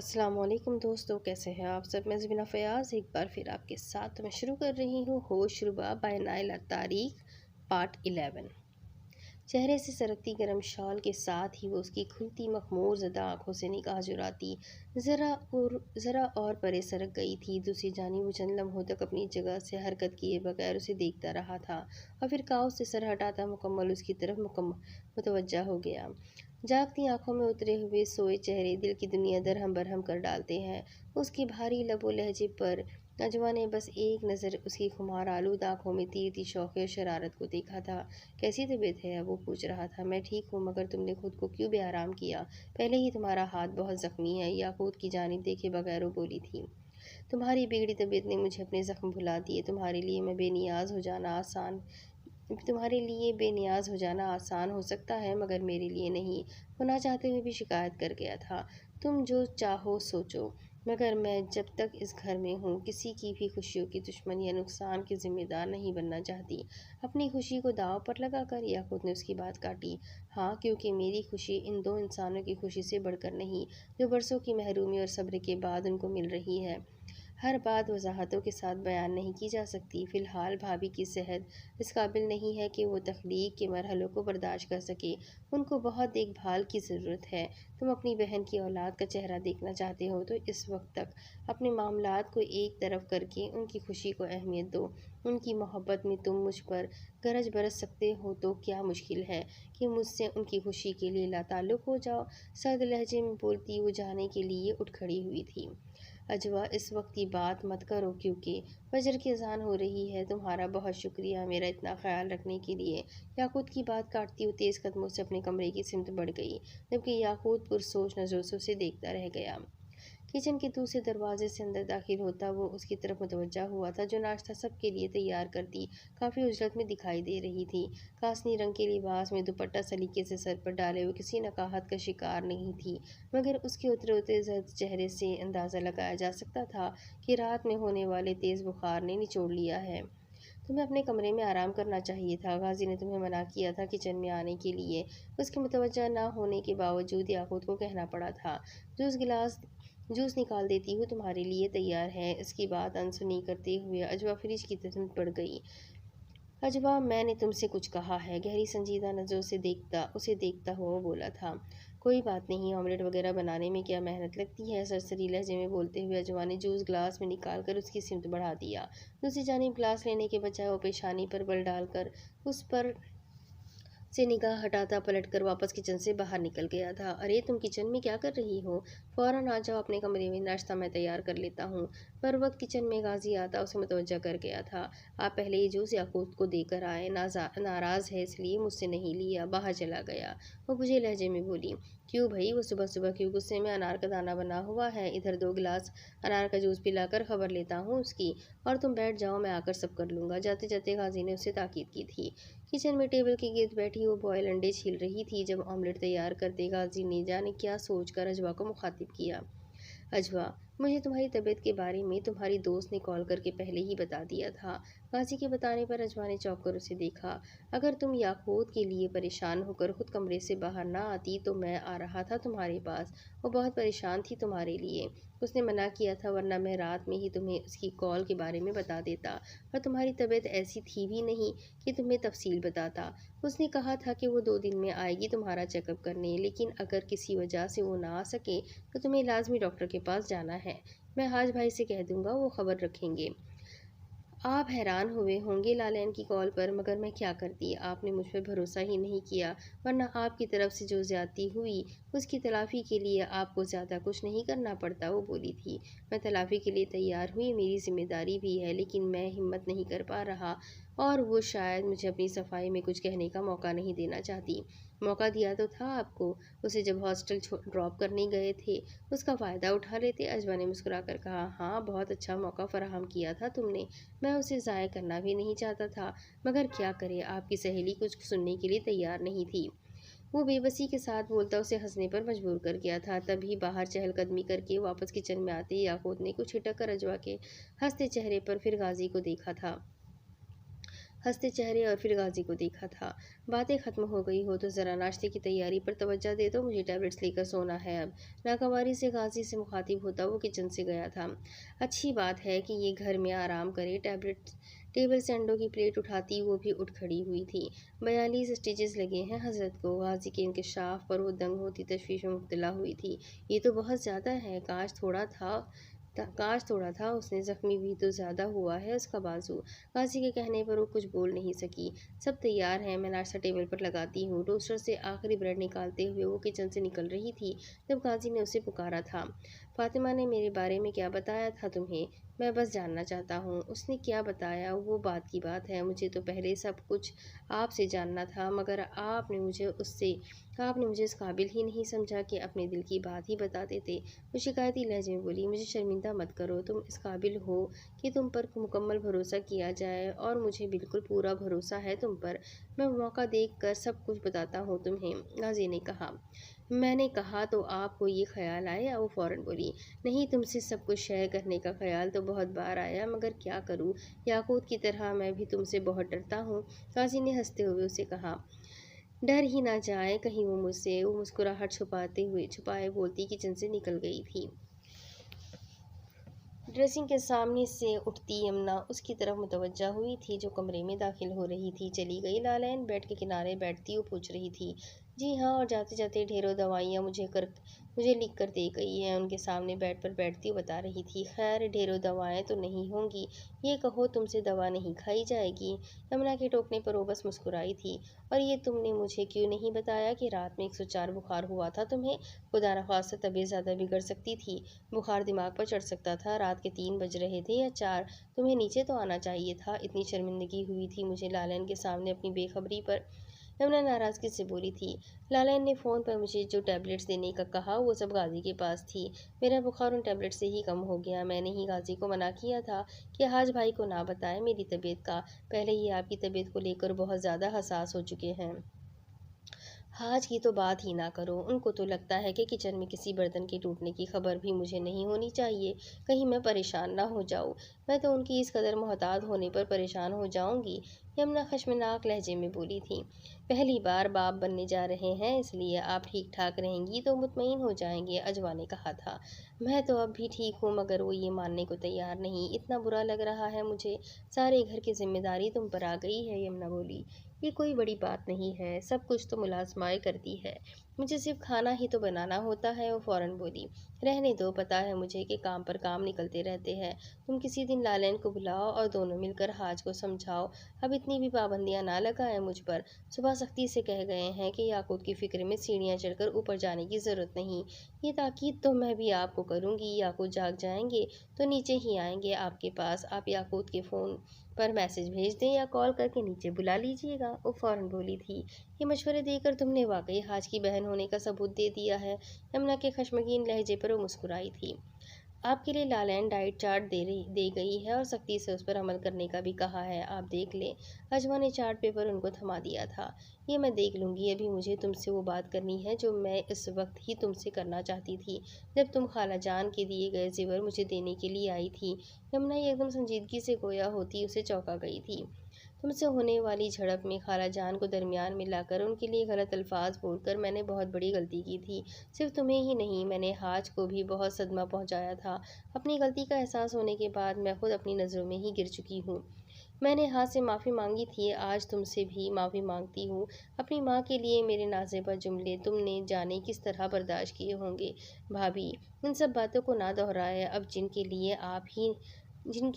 अस्सलाम वालेकुम दोस्तों, कैसे हैं आप सब। मैं ज़बीना फ़याज़ एक बार फिर आपके साथ मैं शुरू कर रही हूँ होश रुबा बाय नाइला तारीख पार्ट 11। चेहरे से सरकती गर्म शॉल के साथ ही वो उसकी खुलती मखमूर ज़दा आँखों से निगाह जुराती ज़रा और परे सरक गई थी। दूसरी जानिब वो चंद लम्हों तक अपनी जगह से हरकत किए बगैर उसे देखता रहा था और फिर काव से सर हटाता मुकम्मल उसकी तरफ मुतवज्जा हो गया। जागती आंखों में उतरे हुए सोए चेहरे दिल की दुनिया दरहम बरहम कर डालते हैं। उसकी भारी लबो लहजे पर अजवा ने बस एक नज़र उसकी खुमार आलूद आंखों में तीरती शौक़ और शरारत को देखा था। कैसी तबीयत है? वो पूछ रहा था। मैं ठीक हूँ, मगर तुमने खुद को क्यों बेआराम किया? पहले ही तुम्हारा हाथ बहुत ज़ख्मी है, याकूत की जानिब देखे बगैर वो बोली थी। तुम्हारी बिगड़ी तबीयत ने मुझे अपने ज़ख्म भुला दिए। तुम्हारे लिए बेनियाज हो जाना आसान हो सकता है, मगर मेरे लिए नहीं। वो ना चाहते हुए भी शिकायत कर गया था। तुम जो चाहो सोचो, मगर मैं जब तक इस घर में हूँ किसी की भी खुशियों की दुश्मन या नुकसान की जिम्मेदार नहीं बनना चाहती। अपनी खुशी को दांव पर लगा कर याकूत ने उसकी बात काटी। हाँ, क्योंकि मेरी खुशी इन दो इंसानों की खुशी से बढ़कर नहीं, जो बरसों की महरूमी और सब्र के बाद उनको मिल रही है। हर बात वजाहतों के साथ बयान नहीं की जा सकती। फ़िलहाल भाभी की सेहत इस काबिल नहीं है कि वो तख्लीक के मरहलों को बर्दाश्त कर सके। उनको बहुत देखभाल की ज़रूरत है। तुम अपनी बहन की औलाद का चेहरा देखना चाहते हो तो इस वक्त तक अपने मामलात को एक तरफ करके उनकी खुशी को अहमियत दो। उनकी मोहब्बत में तुम मुझ पर गरज बरस सकते हो तो क्या मुश्किल है कि मुझसे उनकी खुशी के लिए लाताल्लुक़ हो जाओ। सर्द लहजे में बोलती वो जाने के लिए उठ खड़ी हुई थी। अजवा, इस वक्त की बात मत करो क्योंकि फजर की अजान हो रही है। तुम्हारा बहुत शुक्रिया मेरा इतना ख्याल रखने के लिए। याकूत की बात काटती हुई तेज़ कदमों से अपने कमरे की सिमत बढ़ गई, जबकि याकूत पुरसोच नज़रों से उसे देखता रह गया। किचन के दूसरे दरवाजे से अंदर दाखिल होता वो उसकी तरफ मुतवज्जा हुआ था, जो नाश्ता सबके लिए तैयार करती काफ़ी उजरत में दिखाई दे रही थी। कासनी रंग के लिबास में दुपट्टा सलीके से सर पर डाले हुए किसी नकाहत का शिकार नहीं थी, मगर उसके उतरे उतरे जर्द चेहरे से अंदाज़ा लगाया जा सकता था कि रात में होने वाले तेज़ बुखार ने निचोड़ लिया है। तुम्हें अपने कमरे में आराम करना चाहिए था। गाजी ने तुम्हें मना किया था किचन में आने के लिए। उसके मुतवज्जा न होने के बावजूद याकूत को कहना पड़ा था। जूस निकाल देती हूँ, तुम्हारे लिए तैयार है। इसकी बात अनसुनी करते हुए अजवा फ्रिज की तरफ बढ़ गई। अजवा, मैंने तुमसे कुछ कहा है। गहरी संजीदा नज़रों से उसे देखता हुआ वो बोला था। कोई बात नहीं, ऑमलेट वगैरह बनाने में क्या मेहनत लगती है। सरसरी लहजे में बोलते हुए अजवा ने जूस ग्लास में निकाल कर उसकी सिमत बढ़ा दिया। दूसरी जानिब ग्लास लेने के बजाय वो पेशानी पर बल डालकर उस पर से निगाह हटाता पलटकर वापस किचन से बाहर निकल गया था। अरे, तुम किचन में क्या कर रही हो? फ़ौरन आ जाओ अपने कमरे में, नाश्ता मैं तैयार कर लेता हूँ। पर वक्त किचन में गाजी आता उसे मुतवज्जा कर गया था। आप पहले ये जूस याकूत को देकर आए। नाराज़ है इसलिए मुझसे नहीं लिया, बाहर चला गया। वो बुझे लहजे में बोली। क्यों भई, वो सुबह सुबह क्यों गुस्से में? अनार का दाना बना हुआ है, इधर 2 गिलास अनार का जूस पिलाकर खबर लेता हूँ उसकी। और तुम बैठ जाओ, मैं आकर सब कर लूँगा। जाते जाते गाजी ने उससे ताकीद की थी। किचन में टेबल के गिर्द बैठी वो बॉयल अंडे छील रही थी जब ऑमलेट तैयार करते गाजी ने जाने क्या सोचकर अजवा को मुखातिब किया। अजवा, मुझे तुम्हारी तबीयत के बारे में तुम्हारी दोस्त ने कॉल करके पहले ही बता दिया था। गाजी के बताने पर अजवा ने चौंक कर उसे देखा। अगर तुम याकूत के लिए परेशान होकर खुद कमरे से बाहर ना आती तो मैं आ रहा था तुम्हारे पास। वो बहुत परेशान थी तुम्हारे लिए। उसने मना किया था, वरना मैं रात में ही तुम्हें उसकी कॉल के बारे में बता देता। पर तुम्हारी तबीयत ऐसी थी भी नहीं कि तुम्हें तफसील बताता। उसने कहा था कि वो 2 दिन में आएगी तुम्हारा चेकअप करने, लेकिन अगर किसी वजह से वो ना आ सके तो तुम्हें लाजमी डॉक्टर के पास जाना है। मैं हाज भाई से कह दूंगा, वो खबर रखेंगे। आप हैरान हुए होंगे लालैन की कॉल पर, मगर मैं क्या करती। आपने मुझ पर भरोसा ही नहीं किया, वरना आपकी तरफ से जो ज्यादती हुई उसकी तलाफ़ी के लिए आपको ज़्यादा कुछ नहीं करना पड़ता। वो बोली थी। मैं तलाफ़ी के लिए तैयार हुई, मेरी जिम्मेदारी भी है, लेकिन मैं हिम्मत नहीं कर पा रहा। और वो शायद मुझे अपनी सफाई में कुछ कहने का मौका नहीं देना चाहती। मौका दिया तो था आपको, उसे जब हॉस्टल ड्रॉप करने गए थे। उसका फ़ायदा उठा लेते। अजवा ने मुस्कुराकर कहा। हाँ, बहुत अच्छा मौका फराहम किया था तुमने। मैं उसे ज़ाय करना भी नहीं चाहता था, मगर क्या करे, आपकी सहेली कुछ सुनने के लिए तैयार नहीं थी। वो बेबसी के साथ बोलता उसे हंसने पर मजबूर कर गया था। तभी बाहर चहलकदमी करके वापस किचन में आते याकूत ने कुछ हिटक कर अजवा के हंसते चेहरे पर फिर गाजी को देखा था। हंसते चेहरे और फिर गाजी को देखा था। बातें खत्म हो गई हो तो ज़रा नाश्ते की तैयारी पर तवज्जो दे दो, मुझे टैबलेट्स लेकर सोना है अब। नागवारी से गाजी से मुखातिब होता वो किचन से गया था। अच्छी बात है कि ये घर में आराम करे। टेबल से अंडों की प्लेट उठाती वो भी उठ खड़ी हुई थी। 42 स्टिचेस लगे हैं हजरत को। गाजी के इंकशाफ पर वो दंग होती तशवीश में मुब्तला हुई थी। ये तो बहुत ज़्यादा है, काश थोड़ा था। उसने ज़ख्मी भी तो ज़्यादा हुआ है उसका बाजू। गाजी के कहने पर वो कुछ बोल नहीं सकी। सब तैयार है, मैं नाश्ता टेबल पर लगाती हूँ। टोस्टर से आखिरी ब्रेड निकालते हुए वो किचन से निकल रही थी जब गाजी ने उसे पुकारा था। फातिमा ने मेरे बारे में क्या बताया था तुम्हें? मैं बस जानना चाहता हूँ। उसने क्या बताया वो बात की बात है। मुझे तो पहले सब कुछ आपसे जानना था, मगर आपने मुझे इस काबिल ही नहीं समझा कि अपने दिल की बात ही बता देते। वो शिकायती लहजे में बोली, मुझे शर्मिंदा मत करो। तुम इस काबिल हो कि तुम पर मुकम्मल भरोसा किया जाए, और मुझे बिल्कुल पूरा भरोसा है तुम पर। मैं मौका देख कर सब कुछ बताता हूँ तुम्हें, गाजी ने कहा। मैंने कहा तो आपको ये ख्याल आया? वो फ़ौरन बोली, नहीं, तुमसे सब कुछ शेयर करने का ख्याल तो बहुत बार आया, मगर क्या करूँ, याकूत की तरह मैं भी तुमसे बहुत डरता हूँ। गाजी ने हंसते हुए उसे कहा, डर ही ना जाए कहीं वो मुझसे। वो मुस्कुराहट छुपाए बोलती किचन से निकल गई थी। ड्रेसिंग के सामने से उठती यमुना उसकी तरफ मुतवज्जा हुई थी जो कमरे में दाखिल हो रही थी। चली गई? लालैन बेड के किनारे बैठती हुई पूछ रही थी। जी हाँ, और जाते जाते ढेरों दवाइयाँ मुझे लिख कर दे गई हैं। उनके सामने बेड पर बैठती हुई बता रही थी। खैर, ढेरों दवाएं तो नहीं होंगी। ये कहो, तुमसे दवा नहीं खाई जाएगी? यमुना के टोकने पर वो बस मुस्कुराई थी। और ये तुमने मुझे क्यों नहीं बताया कि रात में 104 बुखार हुआ था तुम्हें? खुदा न खास्ता तबीयत ज़्यादा बिगड़ सकती थी। बुखार दिमाग पर चढ़ सकता था। रात के 3 बज रहे थे या 4। तुम्हें नीचे तो आना चाहिए था। इतनी शर्मिंदगी हुई थी मुझे लालैन के सामने अपनी बेखबरी पर। यमुना नाराज़गी से बोली थी। लालैन ने फ़ोन पर मुझे जो टैबलेट्स देने का कहा वो सब गाजी के पास थी। मेरा बुखार उन टैबलेट से ही कम हो गया। मैंने ही गाजी को मना किया था कि हाज भाई को ना बताए मेरी तबीयत का। पहले ही आपकी तबीयत को लेकर बहुत ज़्यादा हसास हो चुके हैं। आज की तो बात ही ना करो। उनको तो लगता है कि किचन में किसी बर्तन के टूटने की खबर भी मुझे नहीं होनी चाहिए, कहीं मैं परेशान ना हो जाऊँ। मैं तो उनकी इस कदर मोहताज होने पर परेशान हो जाऊँगी। यमुना खशमनाक लहजे में बोली थी। पहली बार बाप बनने जा रहे हैं, इसलिए आप ठीक ठाक रहेंगी तो मुतमईन हो जाएंगे, अजवा ने कहा था। मैं तो अब भी ठीक हूँ, मगर वो ये मानने को तैयार नहीं। इतना बुरा लग रहा है मुझे। सारे घर की जिम्मेदारी तुम पर आ गई है। यमुना बोली, ये कोई बड़ी बात नहीं है, सब कुछ तो मुलाजमाएं करती है। मुझे सिर्फ खाना ही तो बनाना होता है। वो फौरन बोली, रहने दो, पता है मुझे कि काम पर काम निकलते रहते हैं। तुम किसी दिन लालैन को बुलाओ और दोनों मिलकर हाज को समझाओ। अब इतनी भी पाबंदियां ना लगाएं मुझ पर। सुबह सख्ती से कह गए हैं कि याकूत की फिक्र में सीढ़ियां चढ़कर ऊपर जाने की ज़रूरत नहीं। ये ताकीद तो मैं भी आपको करूँगी। याकूत जाग जाएंगे तो नीचे ही आएंगे आपके पास। आप याकूत के फ़ोन पर मैसेज भेज दें या कॉल करके नीचे बुला लीजिएगा। वो फ़ौरन बोली थी, ये मशवरे देकर तुमने वाकई हाज की बहन होने का सबूत दे दिया है। यमुना के खशमगीन लहजे पर वो मुस्कुराई थी। आपके लिए लालैन डाइट चार्ट दे गई है और सख्ती से उस पर अमल करने का भी कहा है। आप देख लें। अजमा ने चार्ट पेपर उनको थमा दिया था। ये मैं देख लूँगी। अभी मुझे तुमसे वो बात करनी है जो मैं इस वक्त ही तुमसे करना चाहती थी, जब तुम खाला जान के दिए गए ज़ेवर मुझे देने के लिए आई थी। यमुना एकदम संजीदगी से गोया होती उसे चौंका गई थी। तुमसे होने वाली झड़प में खाला जान को दरमियान में लाकर उनके लिए गलत अल्फाज बोलकर मैंने बहुत बड़ी गलती की थी। सिर्फ तुम्हें ही नहीं, मैंने हाज को भी बहुत सदमा पहुंचाया था। अपनी गलती का एहसास होने के बाद मैं खुद अपनी नज़रों में ही गिर चुकी हूँ। मैंने हाथ से माफ़ी मांगी थी, आज तुमसे भी माफ़ी मांगती हूँ। अपनी माँ के लिए मेरे नाज़ेबा जुमले तुमने जाने किस तरह बर्दाश्त किए होंगे। भाभी, इन सब बातों को ना दोहराए अब। जिनके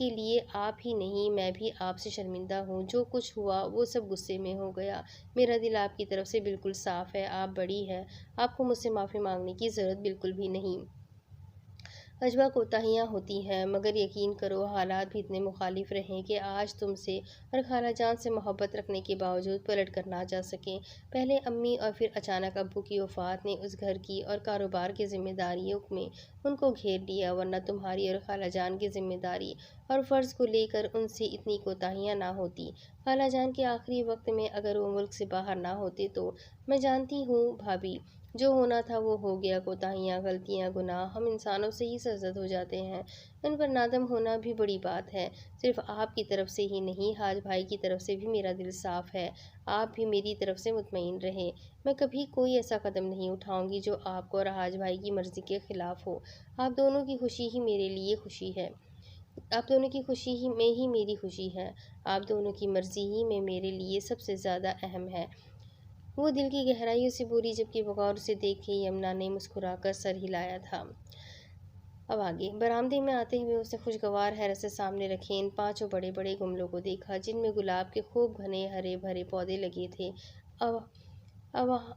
लिए आप ही नहीं, मैं भी आपसे शर्मिंदा हूँ। जो कुछ हुआ वो सब गुस्से में हो गया। मेरा दिल आपकी तरफ से बिल्कुल साफ़ है। आप बड़ी है, आपको मुझसे माफ़ी मांगने की ज़रूरत बिल्कुल भी नहीं। अजवा कोताहियाँ होती हैं, मगर यकीन करो हालात भी इतने मुखालिफ रहे कि आज तुमसे और खाला जान से मोहब्बत रखने के बावजूद पलट कर ना जा सकें। पहले अम्मी और फिर अचानक अब्बू की वफ़ात ने उस घर की और कारोबार की जिम्मेदारियों में उनको घेर लिया, वरना तुम्हारी और खाला जान की जिम्मेदारी और फ़र्ज़ को लेकर उनसे इतनी कोताहियाँ ना होती। खाला जान के आखिरी वक्त में अगर वो मुल्क से बाहर ना होते तो। मैं जानती हूँ भाभी, जो होना था वो हो गया। कोताहियाँ, गलतियाँ, गुनाह हम इंसानों से ही सरजद हो जाते हैं। इन पर नादम होना भी बड़ी बात है। सिर्फ आपकी तरफ से ही नहीं, हाज भाई की तरफ से भी मेरा दिल साफ है। आप भी मेरी तरफ से मुतमईन रहें। मैं कभी कोई ऐसा कदम नहीं उठाऊंगी जो आपको और हाज भाई की मर्ज़ी के ख़िलाफ़ हो। आप दोनों की खुशी ही मेरे लिए खुशी है। आप दोनों की खुशी ही में ही मेरी खुशी है। आप दोनों की मर्ज़ी ही में मेरे लिए सबसे ज़्यादा अहम है। वो दिल की गहराइयों से बोली, जबकि बगौर उसे देखे यमुना ने मुस्कुराकर सर हिलाया था। अब आगे बरामदे में आते हुए उसने खुशगवार हैरत से सामने रखे इन 5 बड़े बड़े गमलों को देखा, जिनमें गुलाब के खूब घने हरे भरे पौधे लगे थे। अब अब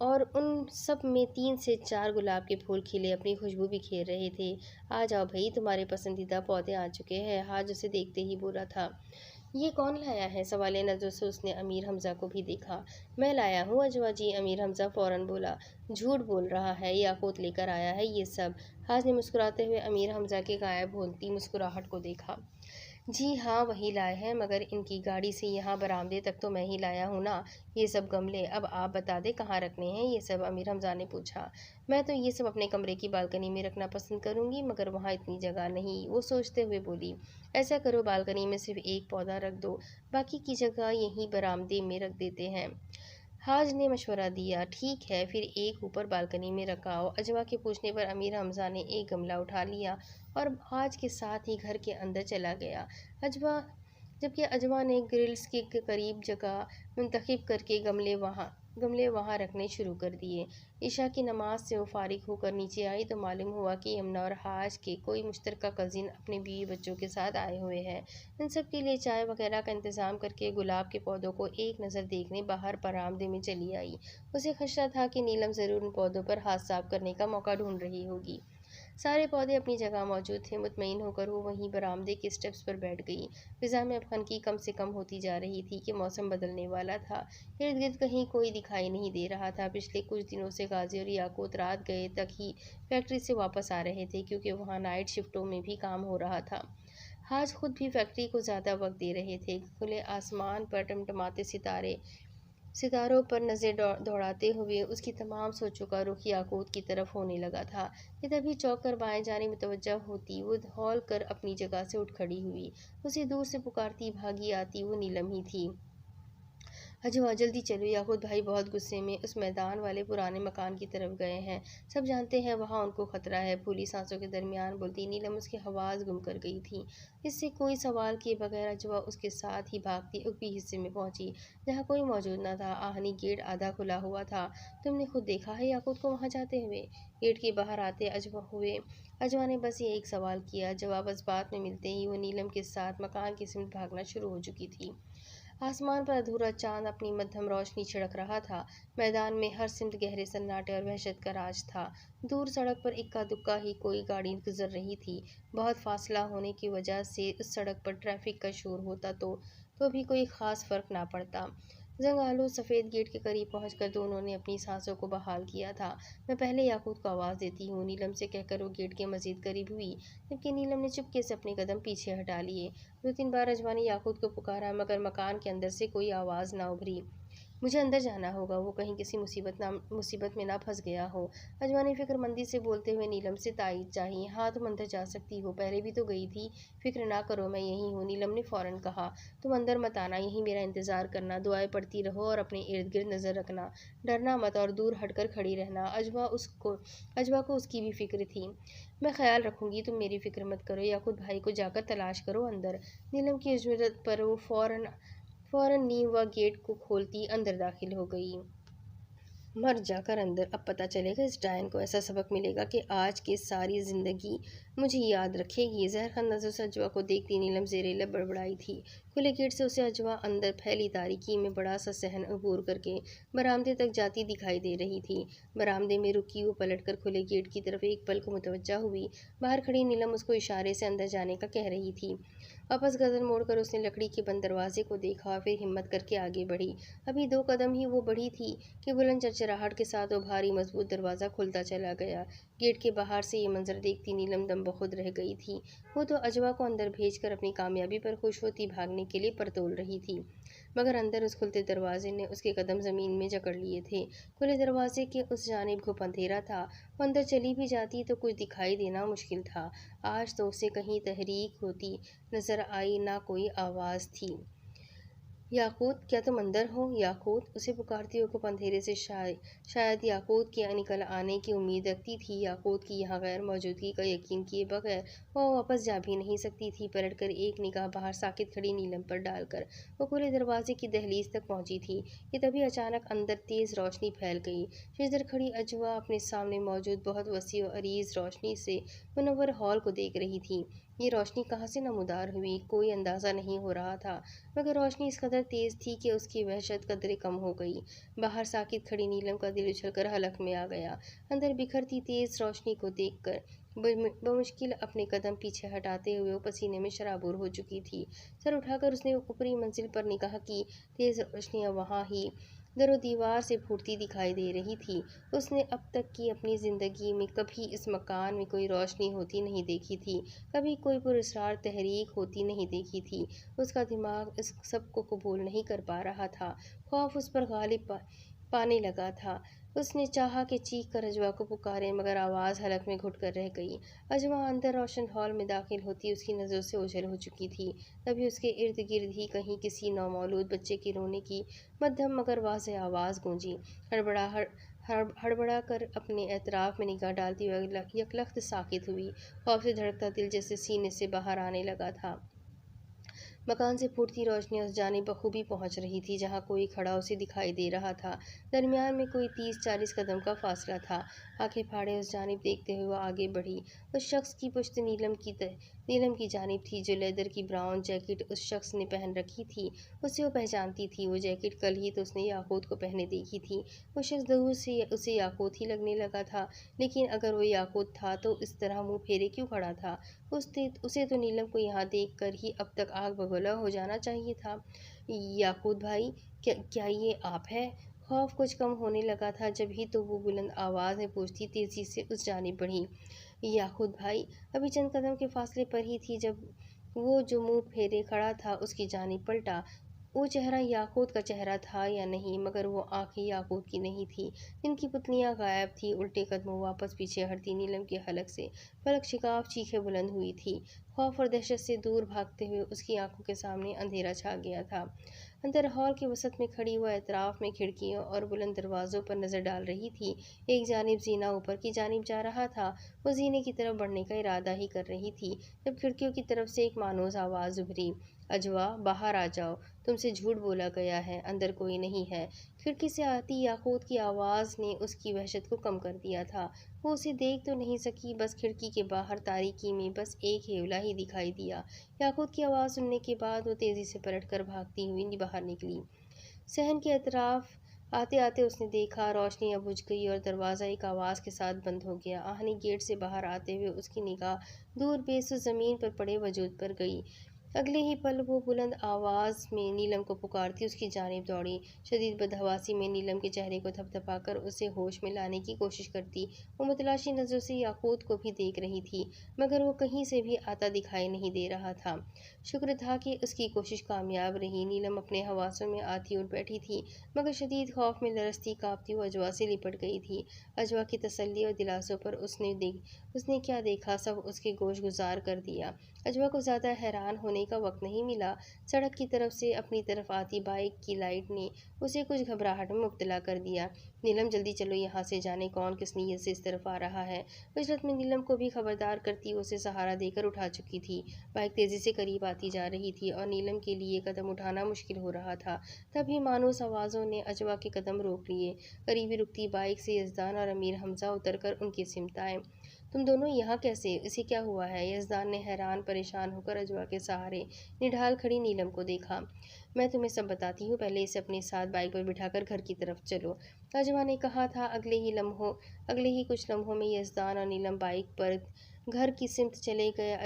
और उन सब में 3 से 4 गुलाब के फूल खिले अपनी खुशबू बिखेर रहे थे। आ जाओ भई, तुम्हारे पसंदीदा पौधे आ चुके हैं, हाज उसे देखते ही बोला था। ये कौन लाया है? सवाले नज़र से उसने अमीर हमज़ा को भी देखा। मैं लाया हूँ अजवा जी, अमीर हमज़ा फ़ौरन बोला। झूठ बोल रहा है, याकूत लेकर आया है ये सब। हाज ने मुस्कुराते हुए अमीर हमज़ा के गायब होती मुस्कुराहट को देखा। जी हाँ, वही लाए हैं, मगर इनकी गाड़ी से यहाँ बरामदे तक तो मैं ही लाया हूँ ना। ये सब गमले अब आप बता दें कहाँ रखने हैं ये सब? अमीर हमज़ा ने पूछा। मैं तो ये सब अपने कमरे की बालकनी में रखना पसंद करूँगी, मगर वहाँ इतनी जगह नहीं, वो सोचते हुए बोली। ऐसा करो, बालकनी में सिर्फ एक पौधा रख दो, बाकी की जगह यहीं बरामदे में रख देते हैं। हाज ने मशवरा दिया। ठीक है, फिर एक ऊपर बालकनी में रखाओ। अजवा के पूछने पर अमीर हमज़ा ने एक गमला उठा लिया और हाज के साथ ही घर के अंदर चला गया। अजवा जबकि अजवा ने ग्रिल्स के करीब जगह मुंतखब करके गमले वहाँ रखने शुरू कर दिए। ईशा की नमाज से वो फारिग होकर नीचे आई तो मालूम हुआ कि यमुना और हाज के कोई मुश्तरका कज़िन अपने बीवी बच्चों के साथ आए हुए हैं। इन सब के लिए चाय वगैरह का इंतज़ाम करके गुलाब के पौधों को एक नज़र देखने बाहर बरामदे में चली आई। उसे खदशा था कि नीलम ज़रूर उन पौधों पर हाथ साफ करने का मौका ढूंढ रही होगी। सारे पौधे अपनी जगह मौजूद थे। मुतमईन होकर वो वहीं बरामदे के स्टेप्स पर बैठ गई। फिज़ा में अब खनकी कम से कम होती जा रही थी कि मौसम बदलने वाला था। इर्द गिर्द कहीं कोई दिखाई नहीं दे रहा था। पिछले कुछ दिनों से गाजी और याकूत रात गए तक ही फैक्ट्री से वापस आ रहे थे, क्योंकि वहाँ नाइट शिफ्टों में भी काम हो रहा था। हाज खुद भी फैक्ट्री को ज़्यादा वक्त दे रहे थे। खुले आसमान पर टमटमाते सितारों पर नज़र दौड़ाते हुए उसकी तमाम सोचों का रुख याकूत की तरफ होने लगा था कि तभी चौंक कर बाएं जाने मुतवज्जा होती वो हौल कर अपनी जगह से उठ खड़ी हुई। उसे दूर से पुकारती भागी आती वो नीलम ही थी। अजवा, जल्दी चलो, याकूत भाई बहुत गुस्से में उस मैदान वाले पुराने मकान की तरफ गए हैं। सब जानते हैं वहाँ उनको खतरा है। फूली सांसों के दरमियान बोलती नीलम उसकी आवाज़ गुम कर गई थी। इससे कोई सवाल किए बगैर अजवा उसके साथ ही भागती ऊपरी हिस्से में पहुंची, जहाँ कोई मौजूद न था। आहनी गेट आधा खुला हुआ था। तुमने खुद देखा है याकूत को वहाँ जाते हुए? गेट के बाहर आते अजवा ने बस ये एक सवाल किया। जवाब जज्बात में मिलते ही वो नीलम के साथ मकान की सिमत भागना शुरू हो चुकी थी। आसमान पर अधूरा चांद अपनी मध्यम रोशनी छिड़क रहा था। मैदान में हर सिमत गहरे सन्नाटे और वहशत का राज था। दूर सड़क पर इक्का दुक्का ही कोई गाड़ी गुजर रही थी। बहुत फासला होने की वजह से उस सड़क पर ट्रैफिक का शोर होता तो भी कोई ख़ास फ़र्क ना पड़ता। जंगालू सफ़ेद गेट के करीब पहुंचकर दोनों ने अपनी सांसों को बहाल किया था। मैं पहले याकूत को आवाज़ देती हूँ, नीलम से कहकर वो गेट के मज़ीद करीब हुई, जबकि नीलम ने चुपके से अपने कदम पीछे हटा लिए। 2-3 बार अजवा ने याकूत को पुकारा, मगर मकान के अंदर से कोई आवाज़ ना उभरी। मुझे अंदर जाना होगा, वो कहीं किसी मुसीबत में ना फंस गया हो। अजवा ने फिक्रमंदी से बोलते हुए नीलम से तायीद चाही। हाँ, तुम अंदर जा सकती हो, पहले भी तो गई थी। फिक्र ना करो, मैं यहीं हूँ, नीलम ने फ़ौरन कहा। तुम अंदर मत आना, यहीं मेरा इंतज़ार करना, दुआएं पढ़ती रहो और अपने इर्द गिर्द नज़र रखना। डरना मत और दूर हटकर खड़ी रहना। अजवा को उसकी भी फिक्र थी। मैं ख्याल रखूंगी, तुम मेरी फिक्र मत करो। याकूत भाई को जाकर तलाश करो अंदर। नीलम की इजाज़त पर वो फ़ौरन नींव व गेट को खोलती अंदर दाखिल हो गई। मर जाकर अंदर, अब पता चलेगा इस डायन को, ऐसा सबक मिलेगा कि आज की सारी ज़िंदगी मुझे याद रखेगी। जहरखान नज़र से अजवा को देखती नीलम ज़ेरे लब बड़बड़ाई थी। खुले गेट से उसे अजवा अंदर फैली तारीकी में बड़ा सा सहन अबूर करके बरामदे तक जाती दिखाई दे रही थी। बरामदे में रुकी वो पलटकर खुले गेट की तरफ एक पल को मुतवज्जा हुई। बाहर खड़ी नीलम उसको इशारे से अंदर जाने का कह रही थी। वापस गर्दन मोड़कर उसने लकड़ी के बंद दरवाजे को देखा, फिर हिम्मत करके आगे बढ़ी। अभी 2 कदम ही वो बढ़ी थी कि बुलंद चरचरा चरचराहट के साथ वो भारी मजबूत दरवाज़ा खुलता चला गया। गेट के बाहर से ये मंजर देखती नीलम दम बखुद रह गई थी। वो तो अजवा को अंदर भेजकर अपनी कामयाबी पर खुश होती भागने के लिए परतोल रही थी, मगर अंदर उस खुलते दरवाजे ने उसके कदम ज़मीन में जकड़ लिए थे। खुले दरवाजे के उस जानिब घुप अंधेरा था। वो अंदर चली भी जाती तो कुछ दिखाई देना मुश्किल था। आज तो उसे कहीं तहरीक होती नजर आई, ना कोई आवाज़ थी। याकूत, क्या तुम अंदर हो? याकूत, उसे पुकारती हुए कुप अंधेरे से शायद याकूत के निकल आने की उम्मीद रखती थी। याकूत की यहाँ गैर मौजूदगी का यकीन किए बगैर वह वापस जा भी नहीं सकती थी। पलटकर एक निगाह बाहर साकित खड़ी नीलम पर डालकर वो खुले दरवाजे की दहलीज तक पहुंची थी कि तभी अचानक अंदर तेज रोशनी फैल गई। जिधर खड़ी अजवा अपने सामने मौजूद बहुत वसी और अरीज रोशनी से मुनव्वर हॉल को देख रही थी। ये रोशनी कहाँ से नमूदार हुई, कोई अंदाज़ा नहीं हो रहा था, मगर रोशनी इस कदर तेज थी कि उसकी वहशत कदरे कम हो गई। बाहर साकित खड़ी नीलम का दिल उछलकर हलक में आ गया। अंदर बिखरती तेज रोशनी को देखकर बमुश्किल अपने कदम पीछे हटाते हुए वो पसीने में शराबूर हो चुकी थी। सर उठाकर उसने ऊपरी मंजिल पर निगाह की। तेज रोशनियां वहाँ ही दरो दीवार से फूटती दिखाई दे रही थी। उसने अब तक की अपनी ज़िंदगी में कभी इस मकान में कोई रोशनी होती नहीं देखी थी, कभी कोई पुरस्कार तहरीक होती नहीं देखी थी। उसका दिमाग इस सब को कबूल नहीं कर पा रहा था। खौफ उस पर पाने लगा था। उसने चाहा कि चीख कर अजवा को पुकारे, मगर आवाज़ हलक में घुट कर रह गई। अजवा अंदर रोशन हॉल में दाखिल होती उसकी नज़रों से ओझल हो चुकी थी। तभी उसके इर्द गिर्द ही कहीं किसी नौमौलूद बच्चे के रोने की मध्यम मगर वाज़ेह आवाज़ गूंजी। हड़बड़ा कर अपने एतराफ़ में निगाह डालती हुई यकलख्त साकित हुई। खौफ से धड़कता दिल जैसे सीने से बाहर आने लगा था। मकान से फूटती रोशनी उस जानिब बखूबी पहुंच रही थी जहां कोई खड़ा उसे दिखाई दे रहा था। दरमियान में कोई 30-40 कदम का फासला था। आंखें फाड़े उस जानिब देखते हुए वह आगे बढ़ी। उस शख्स की पुश्त नीलम की जानिब थी। जो लेदर की ब्राउन जैकेट उस शख्स ने पहन रखी थी, उसे वो पहचानती थी। वो जैकेट कल ही तो उसने याकूत को पहने देखी थी। वो शख्स दूर से उसे याकूत ही लगने लगा था, लेकिन अगर वो याकूत था तो इस तरह मुंह फेरे क्यों खड़ा था? उसे तो नीलम को यहाँ देखकर ही अब तक आग बगोला हो जाना चाहिए था। याकूत भाई, क्या ये आप है? खौफ कुछ कम होने लगा था जब ही तो वो बुलंद आवाज़ में पूछती तेजी से उस जानिब बढ़ी। याकूत भाई अभी चंद कदम के फासले पर ही थी जब वो जो मुंह फेरे खड़ा था उसकी जानिब पलटा। वो चेहरा याकूत का चेहरा था या नहीं, मगर वो आंखें याकूत की नहीं थी। जिनकी पुतलियां गायब थी। उल्टे कदमों वापस पीछे हटती नीलम के हलक से फलक शिकाफ चीखें बुलंद हुई थी। खौफ और दहशत से दूर भागते हुए उसकी आंखों के सामने अंधेरा छा गया था। अंदर हॉल के वसत में खड़ी हुआ एतराफ में खिड़कियों और बुलंद दरवाज़ों पर नज़र डाल रही थी। एक जानिब जीना ऊपर की जानिब जा रहा था। वो जीने की तरफ बढ़ने का इरादा ही कर रही थी जब खिड़कियों की तरफ से एक मानूस आवाज़ उभरी। अजवा, बाहर आ जाओ, तुमसे झूठ बोला गया है, अंदर कोई नहीं है। खिड़की से आती याकूत की आवाज़ ने उसकी वहशत को कम कर दिया था। वो उसे देख तो नहीं सकी, बस खिड़की के बाहर तारीकी में बस एक हेवला ही दिखाई दिया। याकूत की आवाज़ सुनने के बाद वो तेज़ी से पलटकर भागती हुई बाहर निकली। सहन के अतराफ आते आते उसने देखा रोशनी अब बुझ गई और दरवाज़ा एक आवाज़ के साथ बंद हो गया। आहनी गेट से बाहर आते हुए उसकी निगाह दूर बेसुध ज़मीन पर पड़े वजूद पर गई। अगले ही पल वो बुलंद आवाज़ में नीलम को पुकारती उसकी जानिब दौड़ी। शदीद बदहवासी में नीलम के चेहरे को थपथपाकर उसे होश में लाने की कोशिश करती। वो मुतलाशी नज़रों से याकूत को भी देख रही थी, मगर वो कहीं से भी आता दिखाई नहीं दे रहा था। शुक्र था कि उसकी कोशिश कामयाब रही। नीलम अपने हवासों में आती उठ बैठी थी, मगर शदीद खौफ में लरसती काँपती हुई अजवा से लिपट गई थी। अजवा की तसल्ली और दिलासों पर उसने क्या देखा सब उसके गोश गुजार कर दिया। अजवा को ज़्यादा हैरान होने का वक्त नहीं मिला। सड़क की तरफ से अपनी तरफ आती बाइक की लाइट ने उसे कुछ घबराहट में मुब्तला कर दिया। नीलम, जल्दी चलो यहाँ से, जाने कौन किस नीयत से इस तरफ आ रहा है। उजरत में नीलम को भी खबरदार करती उसे सहारा देकर उठा चुकी थी। बाइक तेज़ी से करीब आती जा रही थी और नीलम के लिए कदम उठाना मुश्किल हो रहा था। तभी मानूस आवाज़ों ने अजवा के कदम रोक लिए। करीबी रुकती बाइक से यजदान और अमीर हमजा उतरकर उनकी सिमत आए। तुम दोनों यहाँ कैसे? इसे क्या हुआ है? यजदान ने हैरान परेशान होकर अजवा के सहारे निढाल खड़ी नीलम को देखा। मैं तुम्हें सब बताती हूँ, पहले इसे अपने साथ बाइक पर बिठाकर घर की तरफ चलो, अजवा ने कहा था। अगले ही कुछ लम्हों में यजदान और नीलम बाइक पर घर की सिमत चले गए।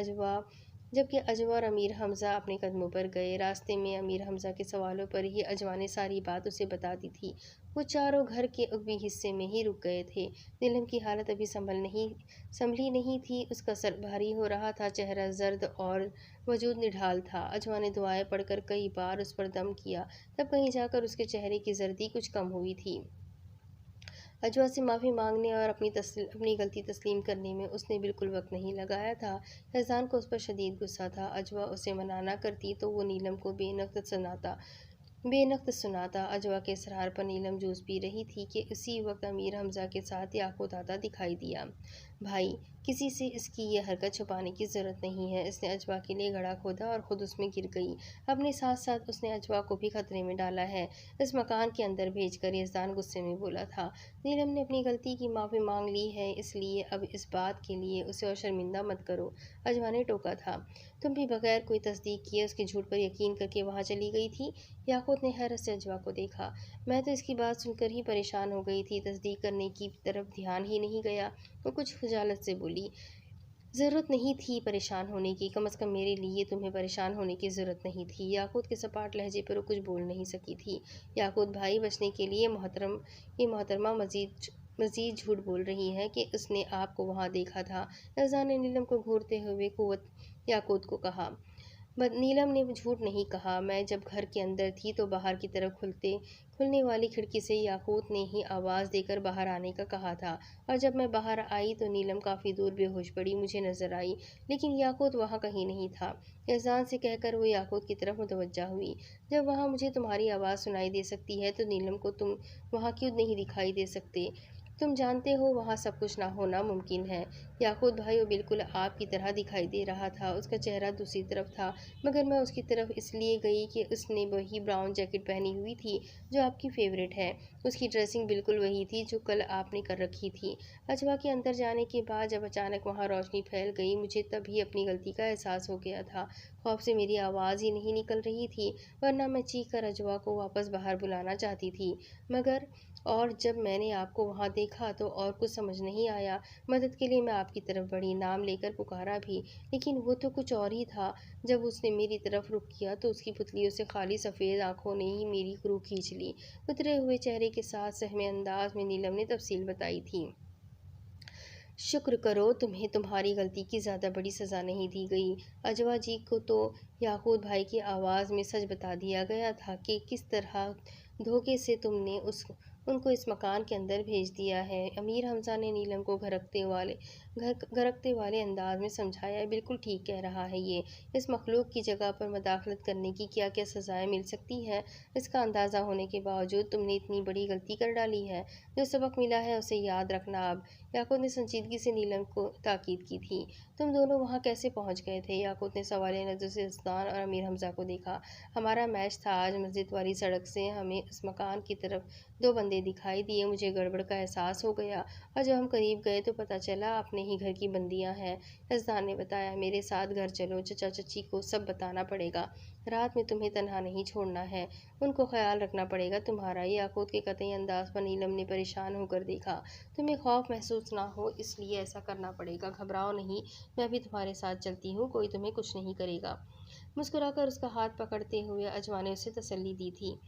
जबकि अजवा और अमीर हमज़ा अपने कदमों पर गए। रास्ते में अमीर हमज़ा के सवालों पर ही अजवा ने सारी बात उसे बता दी थी। वो चारों घर के ऊपरी हिस्से में ही रुक गए थे। नीलम की हालत अभी संभली नहीं थी। उसका सर भारी हो रहा था, चेहरा जर्द और वजूद निढाल था। अजवा ने दुआएं पढ़कर कई बार उस पर दम किया, तब कहीं जाकर उसके चेहरे की जर्दी कुछ कम हुई थी। अजवा से माफ़ी मांगने और अपनी गलती तस्लीम करने में उसने बिल्कुल वक्त नहीं लगाया था। फैज़ान को उस पर शदीद गुस्सा था। अजवा उसे मना ना करती तो वो नीलम को बेनक़्त सुनाता। अजवा के इसरार पर नीलम जूस पी रही थी कि उसी वक्त अमीर हमजा के साथ याकूत आता दिखाई दिया। भाई, किसी से इसकी ये हरकत छुपाने की ज़रूरत नहीं है। इसने अजवा के लिए गड्ढा खोदा और ख़ुद उसमें गिर गई। अपने साथ साथ उसने अजवा को भी खतरे में डाला है, इस मकान के अंदर भेजकर। यज़दान गुस्से में बोला था। नीलम ने अपनी गलती की माफ़ी मांग ली है, इसलिए अब इस बात के लिए उसे और शर्मिंदा मत करो, अजवा ने टोका था। तुम भी बगैर कोई तस्दीक किए उसके झूठ पर यकीन करके वहाँ चली गई थी। याकूत ने हैरत से अजवा को देखा। मैं तो इसकी बात सुनकर ही परेशान हो गई थी, तस्दीक करने की तरफ ध्यान ही नहीं गया। वो कुछ खुजालत से बोली। ज़रूरत नहीं थी परेशान होने की, कम से कम मेरे लिए तुम्हें परेशान होने की ज़रूरत नहीं थी। याकूत के सपाट लहजे पर वो कुछ बोल नहीं सकी थी। याकूत भाई, बचने के लिए ये मोहतरमा मज़ीद झूठ बोल रही है कि उसने आपको वहाँ देखा था। रज़ा ने नीलम को घूरते हुए कुव्वत याकूत को कहा। नीलम ने झूठ नहीं कहा। मैं जब घर के अंदर थी तो बाहर की तरफ खुलने वाली खिड़की से याकूत ने ही आवाज़ देकर बाहर आने का कहा था, और जब मैं बाहर आई तो नीलम काफ़ी दूर बेहोश पड़ी मुझे नज़र आई, लेकिन याकूत वहाँ कहीं नहीं था। एहसान से कहकर वो याकूत की तरफ मुतवज्जा हुई। जब वहाँ मुझे तुम्हारी आवाज़ सुनाई दे सकती है तो नीलम को तुम वहाँ क्यों नहीं दिखाई दे सकते? तुम जानते हो वहाँ सब कुछ ना होना मुमकिन है। याकूत भाई, वो बिल्कुल आपकी तरह दिखाई दे रहा था। उसका चेहरा दूसरी तरफ था, मगर मैं उसकी तरफ इसलिए गई कि उसने वही ब्राउन जैकेट पहनी हुई थी जो आपकी फेवरेट है। उसकी ड्रेसिंग बिल्कुल वही थी जो कल आपने कर रखी थी। अजवा के अंदर जाने के बाद जब अचानक वहाँ रोशनी फैल गई, मुझे तभी अपनी गलती का एहसास हो गया था। खौफ से मेरी आवाज़ ही नहीं निकल रही थी, वरना मैं चीख कर अजवा को वापस बाहर बुलाना चाहती थी। मगर और जब मैंने आपको वहाँ देखा तो और कुछ समझ नहीं आया। मदद के लिए मैं आपकी तरफ बढ़ी, नाम लेकर पुकारा भी, लेकिन वो तो कुछ और ही था। जब उसने मेरी तरफ रुख किया तो उसकी पुतलियों से खाली सफ़ेद आंखों ने ही मेरी रूह खींच ली। उतरे हुए चेहरे के साथ सहमे अंदाज में नीलम ने तफसील बताई थी। शुक्र करो तुम्हें तुम्हारी गलती की ज़्यादा बड़ी सज़ा नहीं दी गई। अजवा जी को तो याकूत भाई की आवाज़ में सच बता दिया गया था कि किस तरह धोखे से तुमने उनको इस मकान के अंदर भेज दिया है। अमीर हमजा ने नीलम को घरकते वाले अंदाज में समझाया। बिल्कुल ठीक कह रहा है ये। इस मखलूक की जगह पर मदाखलत करने की क्या क्या सज़ाएं मिल सकती है, इसका अंदाज़ा होने के बावजूद तुमने इतनी बड़ी गलती कर डाली है। जो सबक मिला है उसे याद रखना अब। याकूत ने संजीदगी से नीलम को ताकीद की थी। तुम दोनों वहाँ कैसे पहुँच गए थे? याकूत ने सवालिया नज़र से हसनान और अमीर हमजा को देखा। हमारा मैच था आज। मस्जिद वाली सड़क से हमें उस मकान की तरफ दो बंदे दिखाई दिए। मुझे गड़बड़ का एहसास हो गया, और जब हम करीब गए तो पता चला अपने ही घर की बंदियां हैं। हसनान ने बताया। मेरे साथ घर चलो, चचा चची को सब बताना पड़ेगा। रात में तुम्हें तन्हा नहीं छोड़ना है, उनको ख्याल रखना पड़ेगा तुम्हारा। याकूत के कतई अंदाज पर नीलम ने परेशान होकर देखा। तुम्हें खौफ महसूस ना हो इसलिए ऐसा करना पड़ेगा। घबराओ नहीं, मैं भी तुम्हारे साथ चलती हूँ, कोई तुम्हें कुछ नहीं करेगा। मुस्कुराकर उसका हाथ पकड़ते हुए अजवा ने उसे तसल्ली दी थी।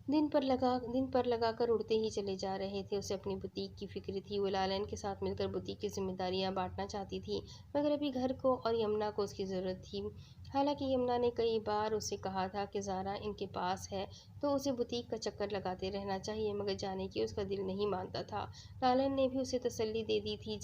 दिन पर लगाकर उड़ते ही चले जा रहे थे। उसे अपनी बुटीक की फिक्र थी। वो लालन के साथ मिलकर बुटीक की जिम्मेदारियां बांटना चाहती थी, मगर अभी घर को और यमुना को उसकी ज़रूरत थी। हालांकि यमुना ने कई बार उसे कहा था कि ज़ारा इनके पास है तो उसे बुटीक का चक्कर लगाते रहना चाहिए, मगर जाने की उसका दिल नहीं मानता था। लालन ने भी उसे तसल्ली दे दी थी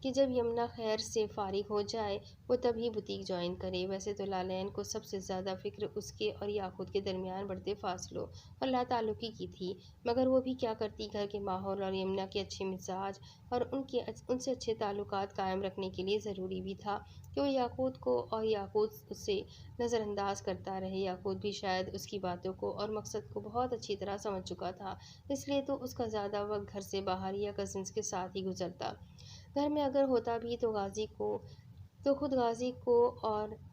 कि जब यमुना खैर से फारिग हो जाए वो तभी बुटीक ज्वाइन करे। वैसे तो लालैन को सबसे ज़्यादा फ़िक्र उसके और याकूत के दरमियान बढ़ते फासलों और लाताल्लुकी की थी, मगर वो भी क्या करती। घर के माहौल और यमुना के अच्छे मिजाज और उनसे अच्छे ताल्लुकात कायम रखने के लिए ज़रूरी भी था कि वो याकूत को और याकूत उससे नज़रअंदाज करता रहे। याकूत भी शायद उसकी बातों को और मकसद को बहुत अच्छी तरह समझ चुका था, इसलिए तो उसका ज़्यादा वक्त घर से बाहर या कज़न्स के साथ ही गुजरता। घर में अगर होता भी तो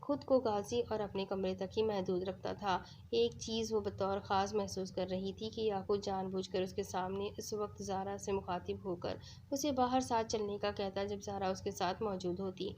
खुद को गाजी और अपने कमरे तक ही महदूद रखता था। एक चीज़ वो बतौर ख़ास महसूस कर रही थी कि याकूत जानबूझकर उसके सामने इस वक्त ज़ारा से मुखातिब होकर उसे बाहर साथ चलने का कहता जब ज़ारा उसके साथ मौजूद होती।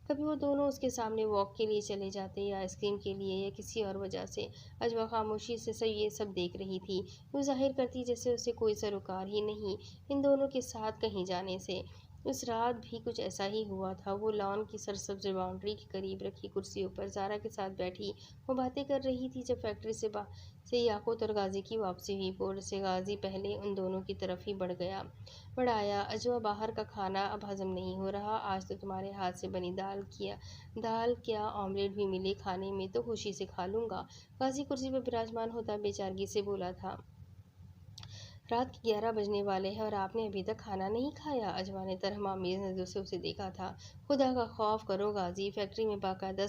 कभी वो दोनों उसके सामने वॉक के लिए चले जाते या आइसक्रीम के लिए या किसी और वजह से। अजवा खामोशी से ये सब देख रही थी। वो जाहिर करती जैसे उसे कोई सरोकार ही नहीं इन दोनों के साथ कहीं जाने से। उस रात भी कुछ ऐसा ही हुआ था। वो लॉन की सरसब्ज बाउंड्री के करीब रखी कुर्सियों पर ज़ारा के साथ बैठी वो बातें कर रही थी जब फैक्ट्री से याकूत और गाजी की वापसी हुई। बोर्ड से गाजी पहले उन दोनों की तरफ ही बढ़ाया। अजवा, बाहर का खाना अब हजम नहीं हो रहा। आज तो तुम्हारे हाथ से बनी दाल क्या ऑमलेट भी मिले खाने में तो खुशी से खा लूँगा। गाजी कुर्सी पर विराजमान होता बेचारगी से बोला था। रात के 11 बजने वाले हैं और आपने अभी तक खाना नहीं खाया। अजवा ने तरहमामीज़ नज़रों से उसे देखा था। खुदा का खौफ करो गाजी, फैक्ट्री में बाकायदा